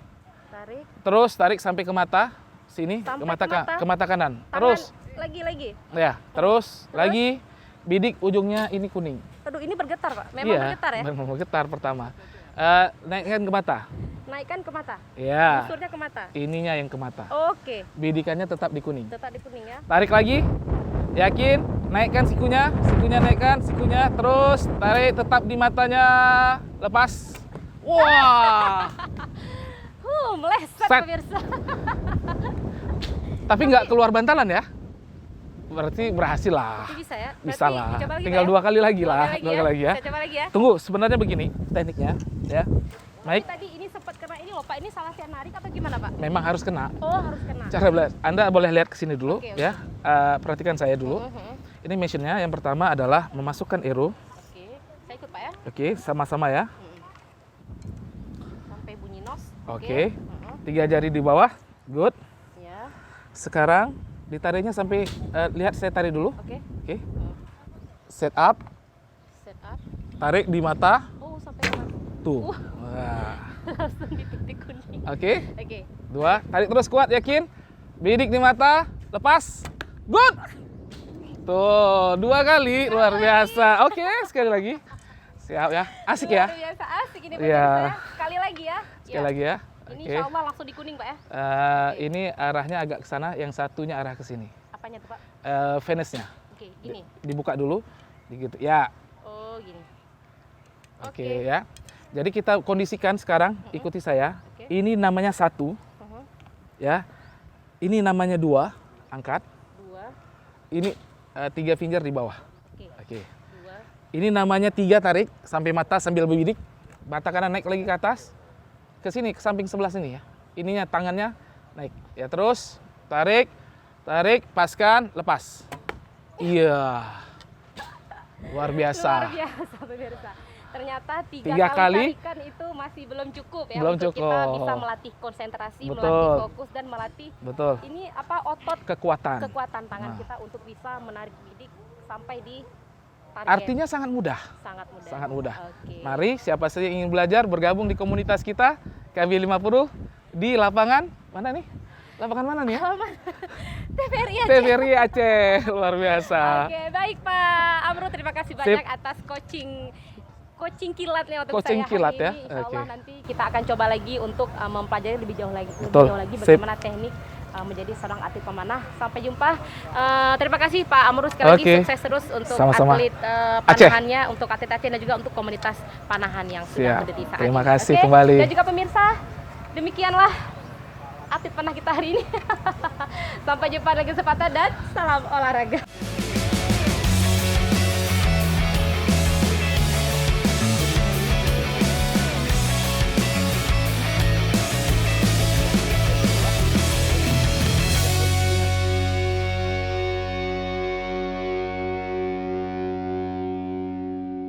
Terus tarik sampai ke mata. Sini. Sampai ke mata kanan. Tangan Terus. Lagi. Ya, terus lagi. Bidik ujungnya ini kuning. Aduh, ini bergetar, Pak. Memang bergetar ya? Memang bergetar pertama. Naikkan ke mata. Naikkan ke mata? Ya. Busurnya ke mata? Ininya yang ke mata. Oke. Bidikannya tetap di kuning. Tetap di kuning ya. Tarik lagi. Yakin? Naikkan sikunya. Sikunya naikkan. Sikunya. Terus tarik tetap di matanya. Lepas. Wah. Meleset pemirsa. Tapi nggak keluar bantalan ya? Berarti berhasil lah. Berarti bisa ya? Bisa lah. Lagi tinggal 2 kali lagi lah. 2 kali lagi ya. Saya coba lagi ya. Tunggu, sebenarnya begini tekniknya ya. Baik. Tadi ini sempat kena ini loh Pak, ini salah saya narik atau gimana Pak? Memang harus kena. Oh, harus kena. Cara belajar, Anda boleh lihat ke sini dulu Oke. ya. Perhatikan saya dulu. Ini mesinnya yang pertama adalah memasukkan aero. Oke, saya ikut Pak ya. Oke, sama-sama ya. Sampai bunyi nos. Oke. 3 jari di bawah. Good. Ya. Sekarang ditariknya sampai lihat saya tarik dulu. Oke. Oke. Set up. Set up. Tarik di mata. Oh, sampai ke mata. Tuh. Wah. Langsung di titik kuning. Oke. Oke. 2, tarik terus kuat, yakin? Bidik di mata, lepas. Good. Tuh, 2 kali, luar biasa. Oke, sekali lagi. Siap ya. Asik ya? Luar biasa asik ini Iya. ya. Sekali lagi ya. Sekali lagi ya. Ini Oke. insya Allah langsung di kuning Pak ya. Ini arahnya agak ke sana, yang satunya arah ke sini. Apanya tuh Pak? Finish-nya. Oke, ini. Dibuka dulu. Gitu. Ya. Oh, gini. Oke ya. Jadi kita kondisikan sekarang, ikuti saya. Ini namanya 1. Ya. Ini namanya 2, angkat. 2. Ini 3 finger di bawah. Oke. 2. Ini namanya 3, tarik sampai mata sambil berbidik. Mata kanan naik lagi ke atas. Ke sini, ke samping sebelah sini ya. Ininya tangannya naik. Ya terus tarik, paskan, lepas. Iya. Luar biasa. Luar biasa pemirsa. Ternyata 3 kali tarikan itu masih belum cukup ya belum untuk cukup. kita bisa melatih konsentrasi, Betul. melatih fokus dan melatih ini otot kekuatan tangan kita untuk bisa menarik bidik sampai di target. Artinya sangat mudah. Sangat mudah. Oke. Mari siapa saja yang ingin belajar bergabung di komunitas kita KB50 di lapangan mana nih? Lapangan mana nih ya? TVRI Aceh. TVRI Aceh, luar biasa. Oke, baik Pak Amru, terima kasih banyak atas coaching kilatnya untuk coaching saya kilat hari ya. ini. Insya Allah nanti kita akan coba lagi untuk mempelajari lebih jauh lagi Sip. bagaimana teknik menjadi seorang atlet pemanah. Sampai jumpa. Terima kasih Pak Amru sekali lagi, sukses terus untuk Sama-sama. atlet panahannya, untuk atlet Aceh dan juga untuk komunitas panahan yang sudah berdiri saat ini. Terima kasih Oke? kembali. Dan juga pemirsa, demikianlah atlet panah kita hari ini. Sampai jumpa lagi kesempatan dan salam olahraga.